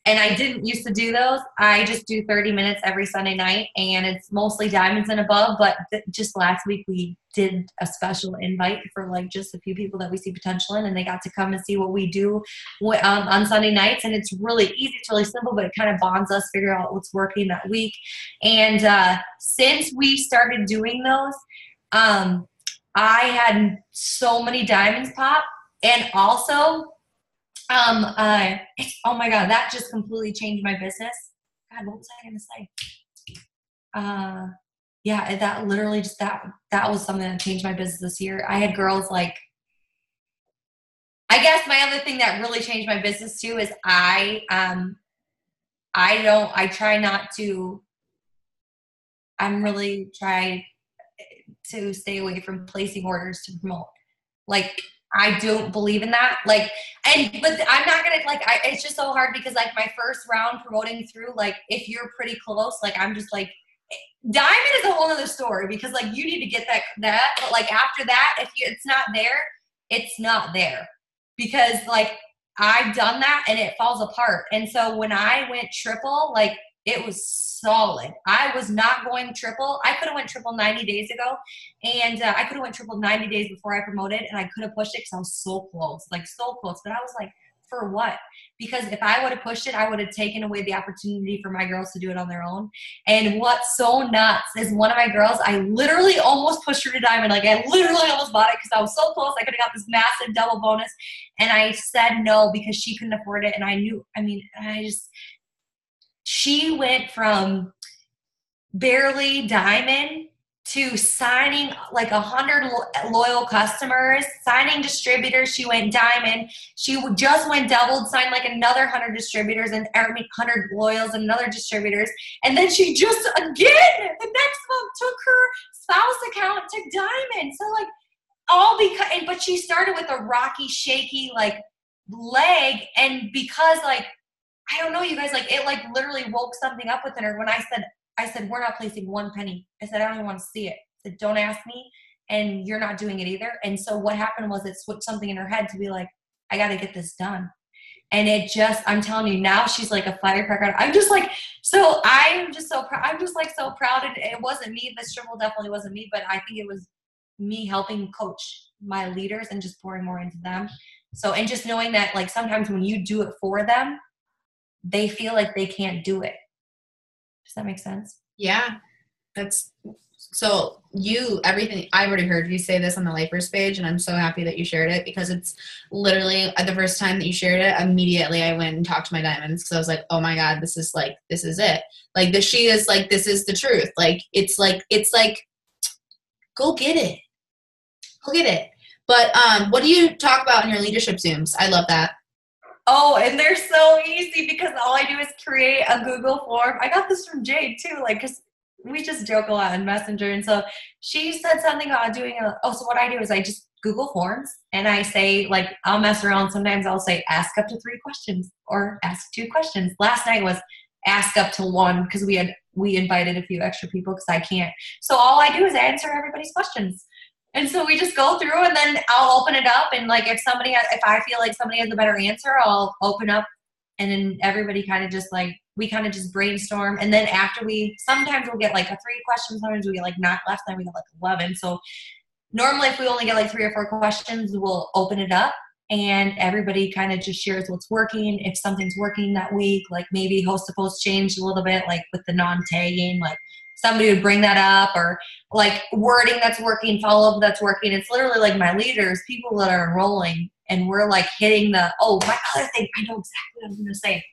And I didn't used to do those. I just do 30 minutes every Sunday night, and it's mostly diamonds and above. But just last week we did a special invite for like just a few people that we see potential in, and they got to come and see what we do on Sunday nights. And it's really easy. It's really simple, but it kind of bonds us, figure out what's working that week. And since we started doing those, I had so many diamonds pop. And also, Oh my God, that just completely changed my business. God, what was I going to say? Yeah, that literally just, that was something that changed my business this year. I had girls like, I guess my other thing that really changed my business too is I try not to, I'm really try to stay away from placing orders to promote. Like, I don't believe in that. Like, but I'm not going to, like, it's just so hard because like my first round promoting through, like, if you're pretty close, like, I'm just like, diamond is a whole other story because like you need to get that, but like after that, if it's not there, it's not there because like I've done that and it falls apart. And so when I went triple, like it was solid. I was not going triple. I could have went triple 90 days ago, and I could have went triple 90 days before I promoted, and I could have pushed it because I was so close, like so close. But I was like, for what? Because if I would have pushed it, I would have taken away the opportunity for my girls to do it on their own. And what's so nuts is one of my girls, I literally almost pushed her to diamond. Like I literally almost bought it because I was so close. I could have got this massive double bonus. And I said no because she couldn't afford it. And I knew, she went from barely diamond to signing like 100 loyal customers, signing distributors. She went diamond. She just went doubled, signed like another 100 distributors and 100 loyals and another distributors. And then she just again the next month took her spouse account to diamond. So like all because, but she started with a rocky, shaky like leg, and because like I don't know, you guys, like it like literally woke something up within her when I said, we're not placing one penny. I said, I don't even want to see it. I said, don't ask me, and you're not doing it either. And so what happened was it switched something in her head to be like, I got to get this done. And it just, I'm telling you, now she's like a firecracker. I'm just like, so I'm just so proud. I'm just like so proud. And it wasn't me. This triple definitely wasn't me, but I think it was me helping coach my leaders and just pouring more into them. So, and just knowing that like sometimes when you do it for them, they feel like they can't do it. Does that make sense? Yeah. That's so everything I already heard you say this on the Lifers page, and I'm so happy that you shared it because it's literally the first time that you shared it, immediately I went and talked to my diamonds because I was like, oh my God, this is it. Like she is like, this is the truth. Like, it's like, go get it. Go get it. But what do you talk about in your leadership Zooms? I love that. Oh, and they're so easy because all I do is create a Google form. I got this from Jade too, like, cause we just joke a lot in Messenger. And so she said something about doing so what I do is I just Google forms and I say, like, I'll mess around. Sometimes I'll say, ask up to 3 questions or ask 2 questions. Last night was ask up to 1 because we invited a few extra people because I can't. So all I do is answer everybody's questions. And so we just go through and then I'll open it up. And like, if I feel like somebody has a better answer, I'll open up and then everybody kind of just like, we kind of just brainstorm. And then after sometimes we'll get like a 3 questions. Sometimes we get like 9 left. Then we get like 11. So normally if we only get like 3 or 4 questions, we'll open it up and everybody kind of just shares what's working. If something's working that week, like maybe host to post changed a little bit, like with the non-tagging, like somebody would bring that up, or like wording that's working, follow-up that's working. It's literally like my leaders, people that are enrolling, and we're like hitting my other thing, I know exactly what I'm going to say.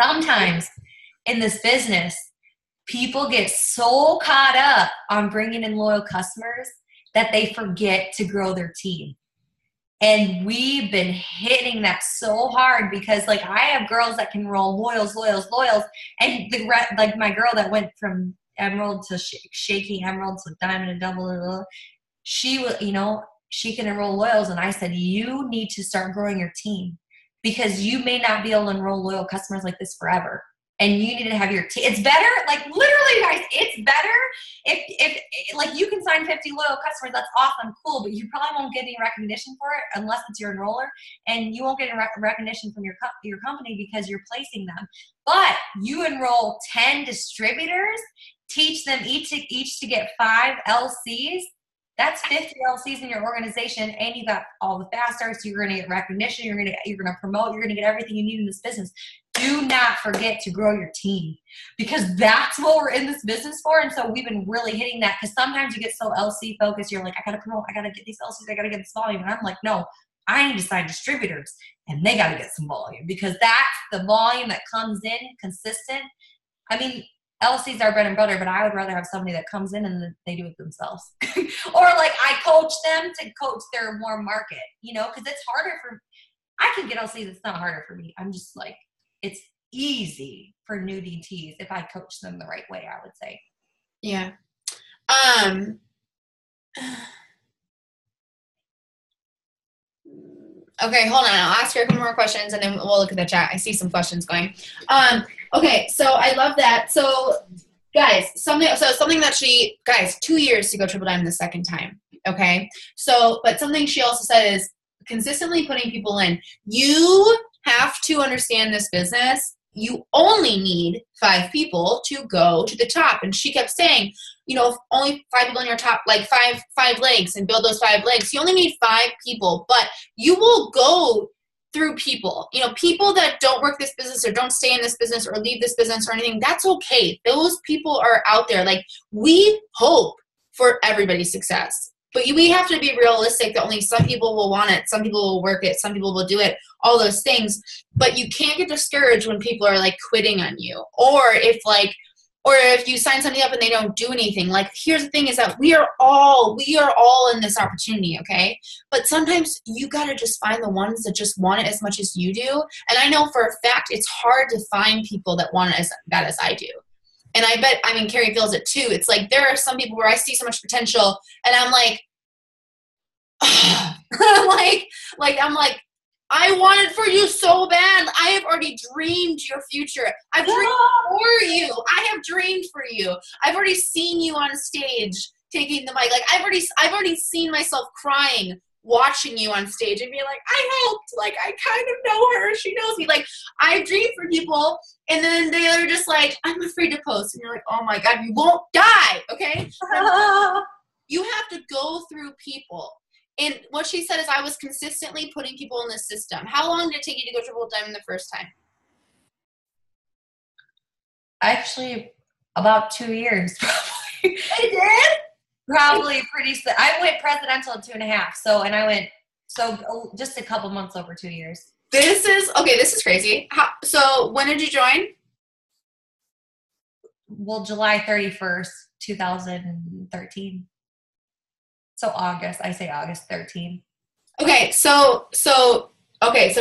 Sometimes in this business, people get so caught up on bringing in loyal customers that they forget to grow their team. And we've been hitting that so hard because like I have girls that can roll loyals. And like my girl that went from emerald to shaky emerald to diamond and double, she can enroll loyals. And I said, you need to start growing your team because you may not be able to enroll loyal customers like this forever. And you need to have your team. It's better, like literally guys, it's better if like you can sign 50 loyal customers, that's awesome, cool, but you probably won't get any recognition for it unless it's your enroller, and you won't get any recognition from your company because you're placing them. But you enroll 10 distributors, teach them each to get 5 LCs. That's 50 LCs in your organization, and you got all the fast starts. You're going to get recognition. You're going to promote. You're going to get everything you need in this business. Do not forget to grow your team because that's what we're in this business for. And so we've been really hitting that because sometimes you get so LC focused. You're like, I got to promote. I got to get these LCs. I got to get this volume. And I'm like, no, I need to sign distributors, and they got to get some volume because that's the volume that comes in consistent. I mean, LC's our bread and butter, but I would rather have somebody that comes in and they do it themselves. Or like I coach them to coach their warm market, you know, because it's harder for, I can get LCs. It's not harder for me. I'm just like, it's easy for new DTs if I coach them the right way, I would say. Yeah. Okay, hold on. I'll ask her a couple more questions and then we'll look at the chat. I see some questions going. Okay, so I love that. So guys, something that guys, 2 years to go triple diamond the second time. Okay. So, but something she also said is consistently putting people in. You have to understand this business. You only need 5 people to go to the top. And she kept saying, you know, if only 5 people in your top, like five legs, and build those 5 legs. You only need 5 people, but you will go through people, you know, people that don't work this business or don't stay in this business or leave this business or anything. That's okay. Those people are out there. Like, we hope for everybody's success, but we have to be realistic that only some people will want it. Some people will work it. Some people will do it, all those things. But you can't get discouraged when people are like quitting on you, or if you sign something up and they don't do anything. Like, here's the thing is that we are all in this opportunity, okay? But sometimes you got to just find the ones that just want it as much as you do. And I know for a fact it's hard to find people that want it as bad as I do. And I mean, Carrie feels it too. It's like there are some people where I see so much potential and I'm like, I'm like, I want it for you so bad. I have already dreamed your future. I've dreamed for you. I have dreamed for you. I've already seen you on stage taking the mic. Like, I've already seen myself crying watching you on stage and being like, I helped. Like, I kind of know her. She knows me. Like, I've dreamed for people, and then they are just like, I'm afraid to post. And you're like, oh my God, you won't die, okay? You have to go through people. And what she said is I was consistently putting people in the system. How long did it take you to go triple diamond the first time? Actually, about 2 years. It did? Probably pretty. I went presidential in 2.5. So just a couple months over 2 years. This is crazy. So when did you join? Well, July 31st, 2013. So August 13. Okay, so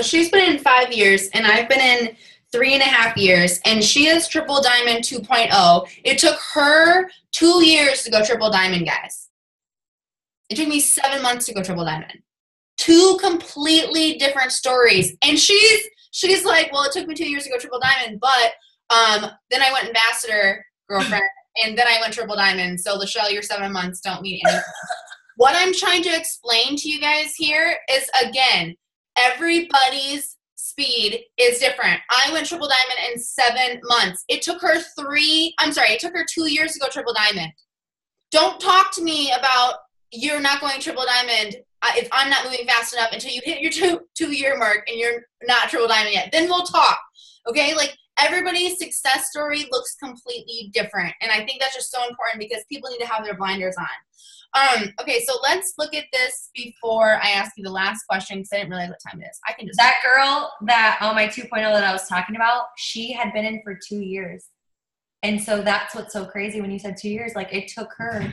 she's been in 5 years and I've been in 3.5 years, and she is triple diamond 2.0. It took her 2 years to go triple diamond, guys. It took me 7 months to go triple diamond. 2 completely different stories. And she's like, well, it took me 2 years to go triple diamond, but then I went ambassador, girlfriend, and then I went triple diamond. So Lachelle, your 7 months don't mean anything. What I'm trying to explain to you guys here is, again, everybody's speed is different. I went triple diamond in 7 months. It took her 2 years to go triple diamond. Don't talk to me about you're not going triple diamond if I'm not moving fast enough until you hit your 2-year mark and you're not triple diamond yet. Then we'll talk, okay? Like, everybody's success story looks completely different, and I think that's just so important because people need to have their blinders on. Okay, so let's look at this before I ask you the last question because I didn't realize what time it is. I can just... That girl that on my 2.0 that I was talking about, she had been in for 2 years. And so that's what's so crazy when you said 2 years. Like, it took her,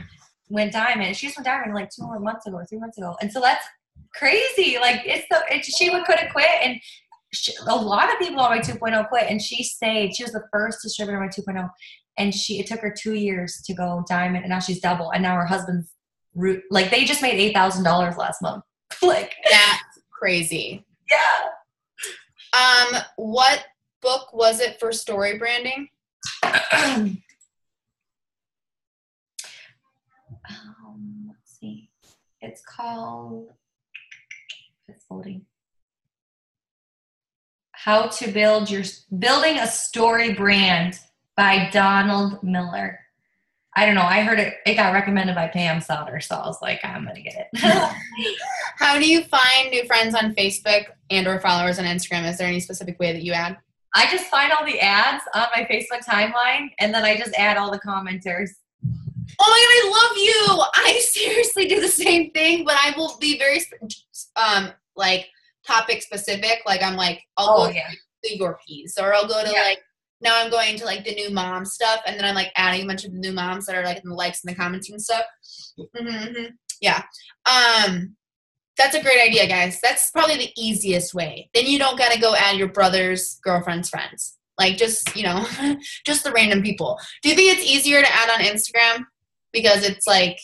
went diamond. She just went diamond like 2 months ago or 3 months ago. And so that's crazy. Like, she couldn't quit. And a lot of people on my 2.0 quit. And she stayed. She was the first distributor on my 2.0. And it took her 2 years to go diamond. And now she's double. And now her husband's like, they just made $8,000 last month. Like, that's crazy. Yeah. What book was it for story branding? Let's see. It's called, it's loading. How to Building a Story Brand by Donald Miller. I don't know. I heard it got recommended by Pam Sauter, so I was like, I'm going to get it. How do you find new friends on Facebook and or followers on Instagram? Is there any specific way that you add? I just find all the ads on my Facebook timeline, and then I just add all the commenters. Oh my God, I love you. I seriously do the same thing, but I will be very like topic specific. Like I'm like, I'll go to the Yorkies, or I'll go to like, now I'm going to like the new mom stuff. And then I'm like adding a bunch of the new moms that are like in the likes and the comments and stuff. Yeah. That's a great idea, guys. That's probably the easiest way. Then you don't got to go add your brother's girlfriend's friends. Like just, you know, just the random people. Do you think it's easier to add on Instagram? Because it's like.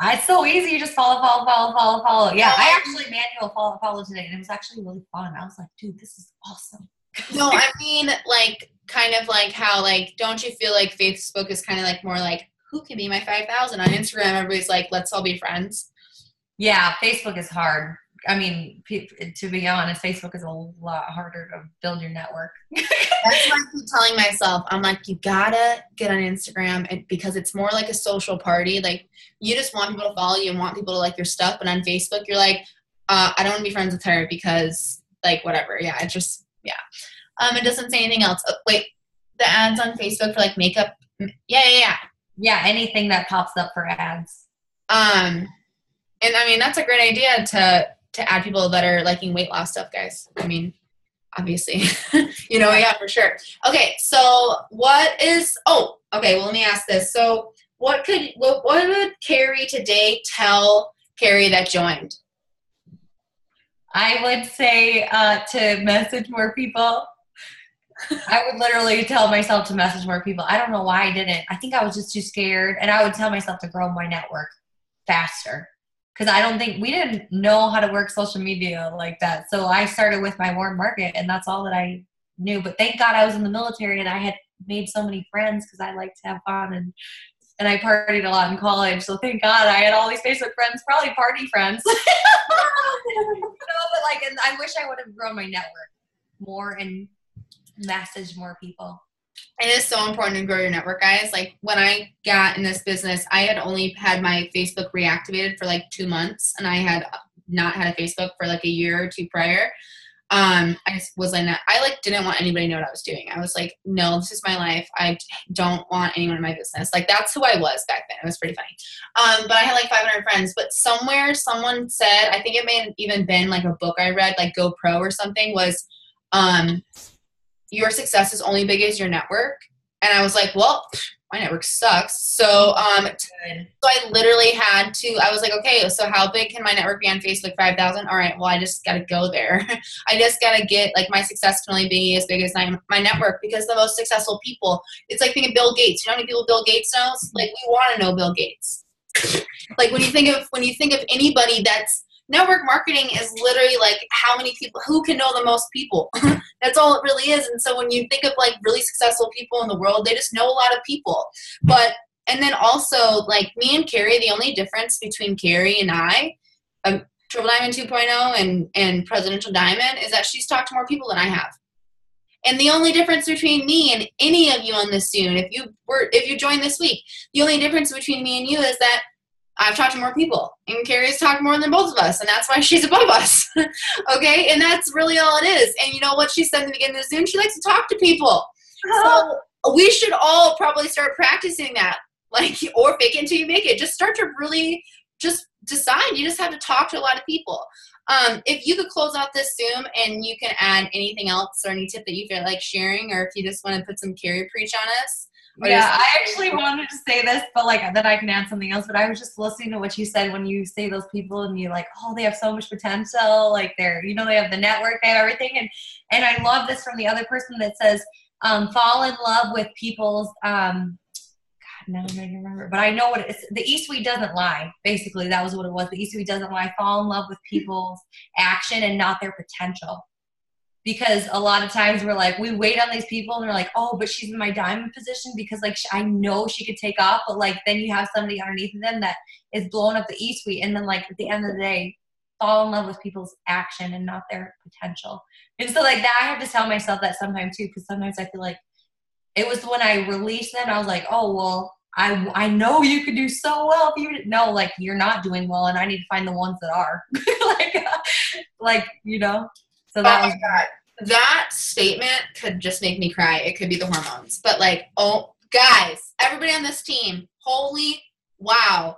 It's so easy. You just follow. Yeah, I actually manual follow today, and it was actually really fun. I was like, dude, this is awesome. No, I mean, like, kind of like how, like, don't you feel like Facebook is kind of like more like, who can be my 5,000? On Instagram, everybody's like, let's all be friends. Yeah, Facebook is hard. I mean, to be honest, Facebook is a lot harder to build your network. That's what I keep telling myself. I'm like, you gotta get on Instagram because it's more like a social party. Like, you just want people to follow you and want people to like your stuff. But on Facebook, you're like, I don't want to be friends with her because, like, whatever. Yeah, it just, yeah. It doesn't say anything else. Oh, wait, the ads on Facebook for like makeup. Yeah. Yeah, anything that pops up for ads. And I mean, that's a great idea to add people that are liking weight loss stuff, guys. I mean, obviously, you know, yeah, for sure. Okay, so okay, well, let me ask this. So what would Carrie today tell Carrie that joined? I would say to message more people. I would literally tell myself to message more people. I don't know why I didn't. I think I was just too scared. And I would tell myself to grow my network faster. Because I don't think we didn't know how to work social media like that. So I started with my warm market, and that's all that I knew. But thank God I was in the military, and I had made so many friends because I like to have fun, and I partied a lot in college. So thank God I had all these Facebook friends, probably party friends. But like, and I wish I would have grown my network more and messaged more people. It is so important to grow your network, guys. Like, when I got in this business, I had only had my Facebook reactivated for like 2 months, and I had not had a Facebook for like a year or two prior. I just was like, I like didn't want anybody to know what I was doing. I was like, no, this is my life. I don't want anyone in my business. Like, that's who I was back then. It was pretty funny. But I had like 500 friends. But somewhere someone said, I think it may have even been like a book I read, like Go Pro or something, was your success is only big as your network. And I was like, well, my network sucks. So I literally had to, I was like, okay, so how big can my network be on Facebook? 5,000? All right, well, I just got to go there. I just got to get, like, my success can only be as big as my network, because the most successful people, it's like thinking Bill Gates. You know how many people Bill Gates knows? Like, we want to know Bill Gates. Like, when you think of anybody that's, network marketing is literally like how many people, who can know the most people. That's all it really is. And so when you think of like really successful people in the world, they just know a lot of people. And then also, like, me and Carrie, the only difference between Carrie and I, Triple Diamond 2.0 and Presidential Diamond, is that she's talked to more people than I have. And the only difference between me and any of you on this Zoom, if you joined this week, the only difference between me and you is that I've talked to more people, and Carrie's talked more than both of us, and that's why she's above us. Okay? And that's really all it is. And you know what she said in the beginning of the Zoom? She likes to talk to people. So we should all probably start practicing that. Like, or fake it until you make it. Just start to really just decide. You just have to talk to a lot of people. If you could close out this Zoom and you can add anything else or any tip that you feel like sharing, or if you just want to put some Carrie preach on us. Yeah, I actually wanted to say this, but like that I can add something else. But I was just listening to what you said when you say those people and you're like, oh, they have so much potential. Like they have the network, they have everything. And I love this from the other person that says, fall in love with people's, God, now I'm not remember, but I know what it is. The E-Suite doesn't lie. Basically, that was what it was. The E-Suite doesn't lie. Fall in love with people's action and not their potential. Because a lot of times we're like, we wait on these people and they're like, oh, but she's in my diamond position because like I know she could take off. But like then you have somebody underneath them that is blowing up the E-Suite. And then like at the end of the day, fall in love with people's action and not their potential. And so like that, I have to tell myself that sometimes too, because sometimes I feel like it was when I released them, I was like, oh, well, I know you could do so well if you didn't know, like you're not doing well and I need to find the ones that are. like, you know. So that was God. That statement could just make me cry. It could be the hormones. But like, oh, guys, everybody on this team, holy wow.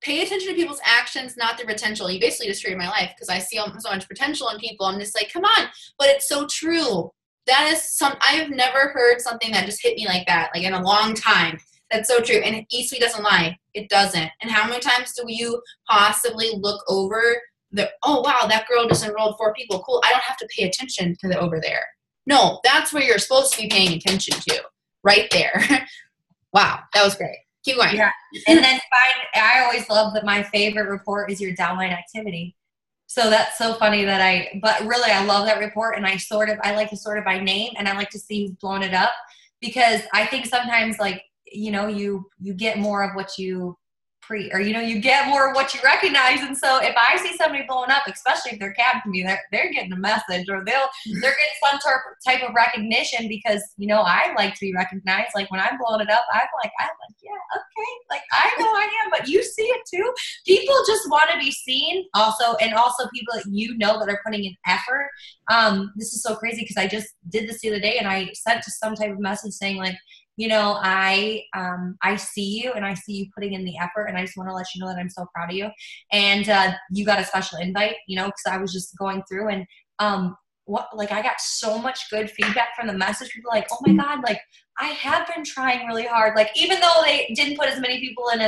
pay attention to people's actions, not their potential. You basically just created my life because I see so much potential in people. I'm just like, come on. But it's so true. That is I've never heard something that just hit me like that, like in a long time. That's so true. And eSweet doesn't lie. It doesn't. And how many times do you possibly look over oh, wow, that girl just enrolled 4 people. Cool. I don't have to pay attention to the over there. No, that's where you're supposed to be paying attention to. Right there. Wow. That was great. Keep going. Yeah. And then I always love that my favorite report is your downline activity. So that's so funny but really I love that report, and I like to sort it by name, and I like to see who's blown it up, because I think sometimes, like, you know, you get more of what you you get more of what you recognize. And so if I see somebody blowing up, especially if they're capped to me, they're getting a message, or they're getting some type of recognition, because, you know, I like to be recognized. Like when I'm blowing it up, I'm like, yeah, okay. Like I know I am, but you see it too. People just want to be seen also. And also people that you know that are putting in effort. This is so crazy because I just did this the other day, and I sent just some type of message saying like, you know, I see you, and I see you putting in the effort, and I just want to let you know that I'm so proud of you. And you got a special invite, you know, because I was just going through, and I got so much good feedback from the message. People like, oh my God, like I have been trying really hard. Like even though they didn't put as many people in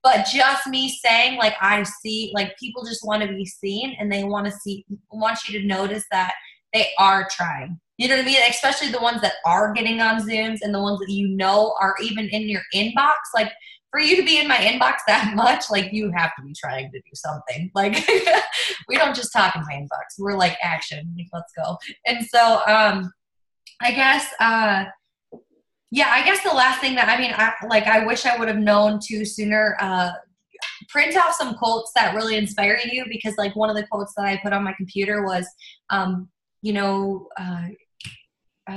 but just me saying like, I see, like people just want to be seen, and they want you to notice that they are trying. You know what I mean? Especially the ones that are getting on Zooms, and the ones that you know are even in your inbox. Like for you to be in my inbox that much, like you have to be trying to do something. Like we don't just talk in my inbox. We're like action. Like, let's go. And so I guess the last thing that I wish I would have known too sooner. Print off some quotes that really inspire you, because like one of the quotes that I put on my computer was,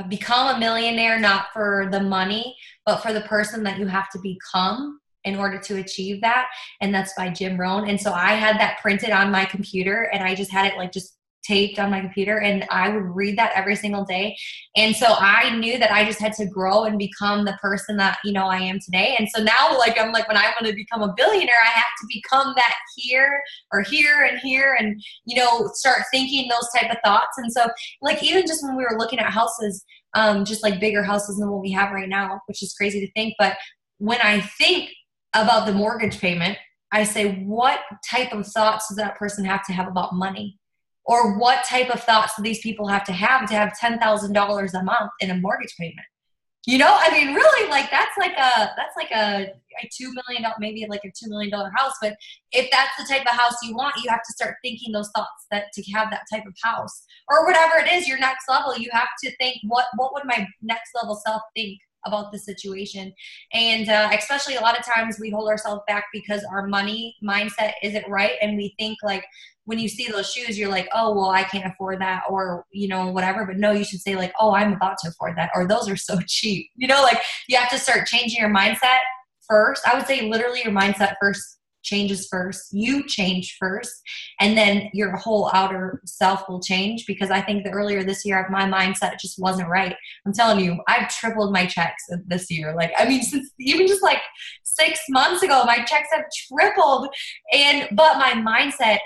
become a millionaire not for the money, but for the person that you have to become in order to achieve that. And that's by Jim Rohn. And so I had that printed on my computer, and I just had it like just taped on my computer, and I would read that every single day. And so I knew that I just had to grow and become the person that, you know, I am today. And so now like, I'm like, when I want to become a billionaire, I have to become that here or here and here, and, you know, start thinking those type of thoughts. And so like, even just when we were looking at houses, just like bigger houses than what we have right now, which is crazy to think. But when I think about the mortgage payment, I say, what type of thoughts does that person have to have about money? Or what type of thoughts do these people have to have $10,000 a month in a mortgage payment? You know, I mean, really, like that's like a $2 million, maybe like a $2 million house. But if that's the type of house you want, you have to start thinking those thoughts that to have that type of house, or whatever it is, your next level. You have to think, what would my next level self think about the situation? And especially a lot of times we hold ourselves back because our money mindset isn't right, and we think like, when you see those shoes, you're like, oh, well, I can't afford that, or, you know, whatever. But no, you should say like, oh, I'm about to afford that, or those are so cheap. You know, like you have to start changing your mindset first. I would say literally your mindset changes first. You change first, and then your whole outer self will change. Because I think that earlier this year, my mindset just wasn't right. I'm telling you, I've tripled my checks this year. Like, I mean, since even just like 6 months ago, my checks have tripled. But my mindset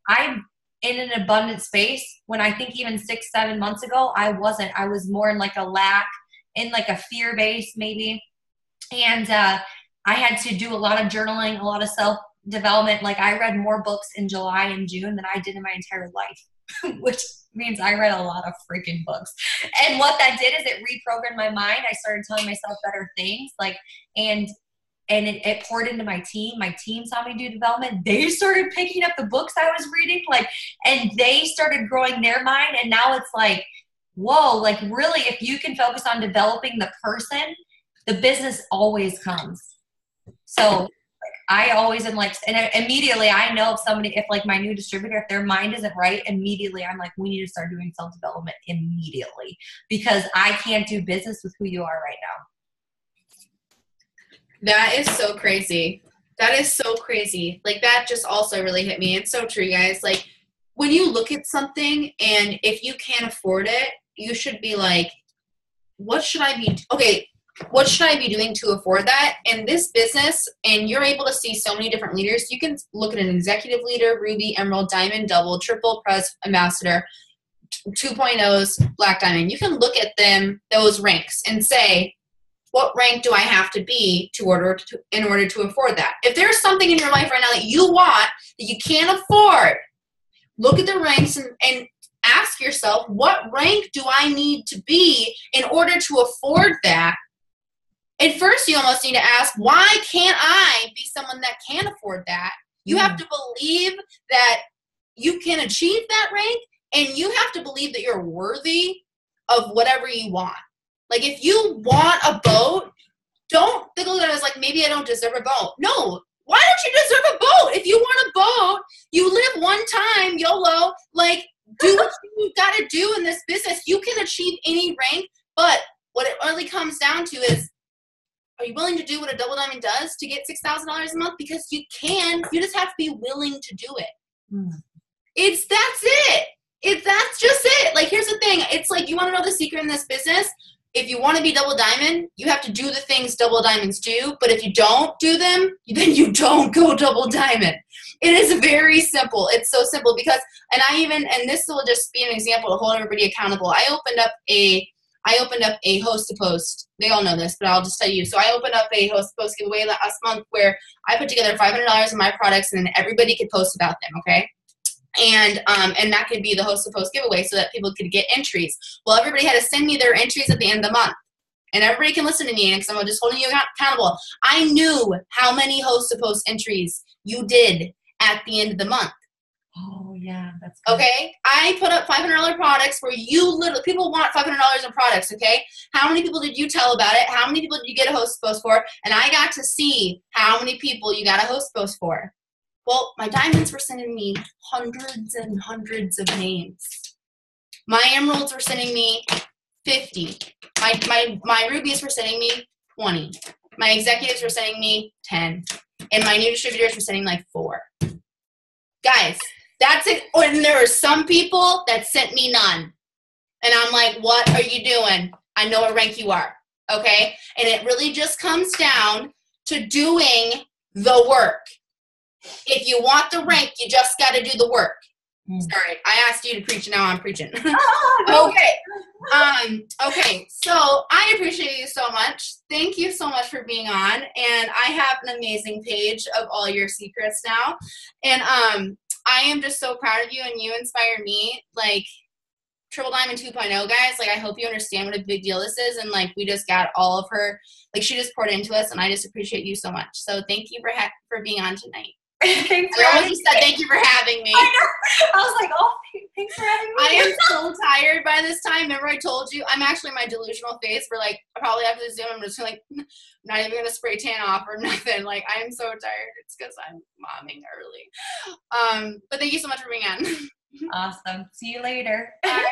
I'm in an abundant space when I think even 6-7 months ago, I wasn't. I was more in like a lack, in like a fear base maybe. And I had to do a lot of journaling, a lot of self-development. Like I read more books in July and June than I did in my entire life, which means I read a lot of freaking books. And what that did is it reprogrammed my mind. I started telling myself better things, like, and it poured into my team. My team saw me do development. They started picking up the books I was reading, like, and they started growing their mind. And now it's like, whoa, like really, if you can focus on developing the person, the business always comes. So like, I always am like, and immediately I know if like my new distributor, if their mind isn't right, immediately I'm like, we need to start doing self-development immediately, because I can't do business with who you are right now. That is so crazy. That is so crazy. Like that just also really hit me. It's so true, guys. Like when you look at something and if you can't afford it, you should be like, what should I be? Okay. what should I be doing to afford that? In this business, and you're able to see so many different leaders, you can look at an executive leader, Ruby, Emerald, Diamond, Double, Triple, Pres, Ambassador, 2.0s, Black Diamond. You can look at them, those ranks, and say, what rank do I have to be in order to afford that? If there's something in your life right now that you want that you can't afford, look at the ranks and ask yourself, what rank do I need to be in order to afford that? At first, you almost need to ask, why can't I be someone that can afford that? You have to believe that you can achieve that rank, and you have to believe that you're worthy of whatever you want. Like, if you want a boat, don't think of it as like, maybe I don't deserve a boat. No. Why don't you deserve a boat? If you want a boat, you live one time, YOLO. Like, do what you've got to do in this business. You can achieve any rank, but what it really comes down to is, are you willing to do what a double diamond does to get $6,000 a month? Because you can. You just have to be willing to do it. That's it. That's just it. Like, here's the thing. It's like, you want to know the secret in this business? If you want to be double diamond, you have to do the things double diamonds do. But if you don't do them, then you don't go double diamond. It is very simple. It's so simple because, and this will just be an example to hold everybody accountable. I opened up a host to post. They all know this, but I'll just tell you. So I opened up a host to post giveaway last month where I put together $500 in my products, and then everybody could post about them. Okay. And that could be the host to post giveaway so that people could get entries. Well, everybody had to send me their entries at the end of the month. And everybody can listen to me because I'm just holding you accountable. I knew how many host to post entries you did at the end of the month. Oh, yeah. That's good. Okay. I put up $500 products where people want $500 in products. Okay. How many people did you tell about it? How many people did you get a host post for? And I got to see how many people you got a host post for. Well, my diamonds were sending me hundreds and hundreds of names. My emeralds were sending me 50. My rubies were sending me 20. My executives were sending me 10. And my new distributors were sending like 4. Guys, that's it. And there were some people that sent me none. And I'm like, what are you doing? I know what rank you are. Okay? And it really just comes down to doing the work. If you want the rank, you just got to do the work. Sorry, I asked you to preach, now I'm preaching. Okay. Okay, so I appreciate you so much. Thank you so much for being on. And I have an amazing page of all your secrets now. And I am just so proud of you, and you inspire me. Like, Triple Diamond 2.0, guys, like, I hope you understand what a big deal this is. And, like, we just got all of her, like, she just poured into us, and I just appreciate you so much. So thank you for being on tonight. Thanks for I having almost said thank you for having me. I was like, oh, thanks for having me. I am so tired by this time. Remember I told you? I'm actually my delusional face for, like, probably after the Zoom, I'm just like, not even going to spray tan off or nothing. Like, I am so tired. It's because I'm momming early. But thank you so much for being on. Awesome. See you later. Bye.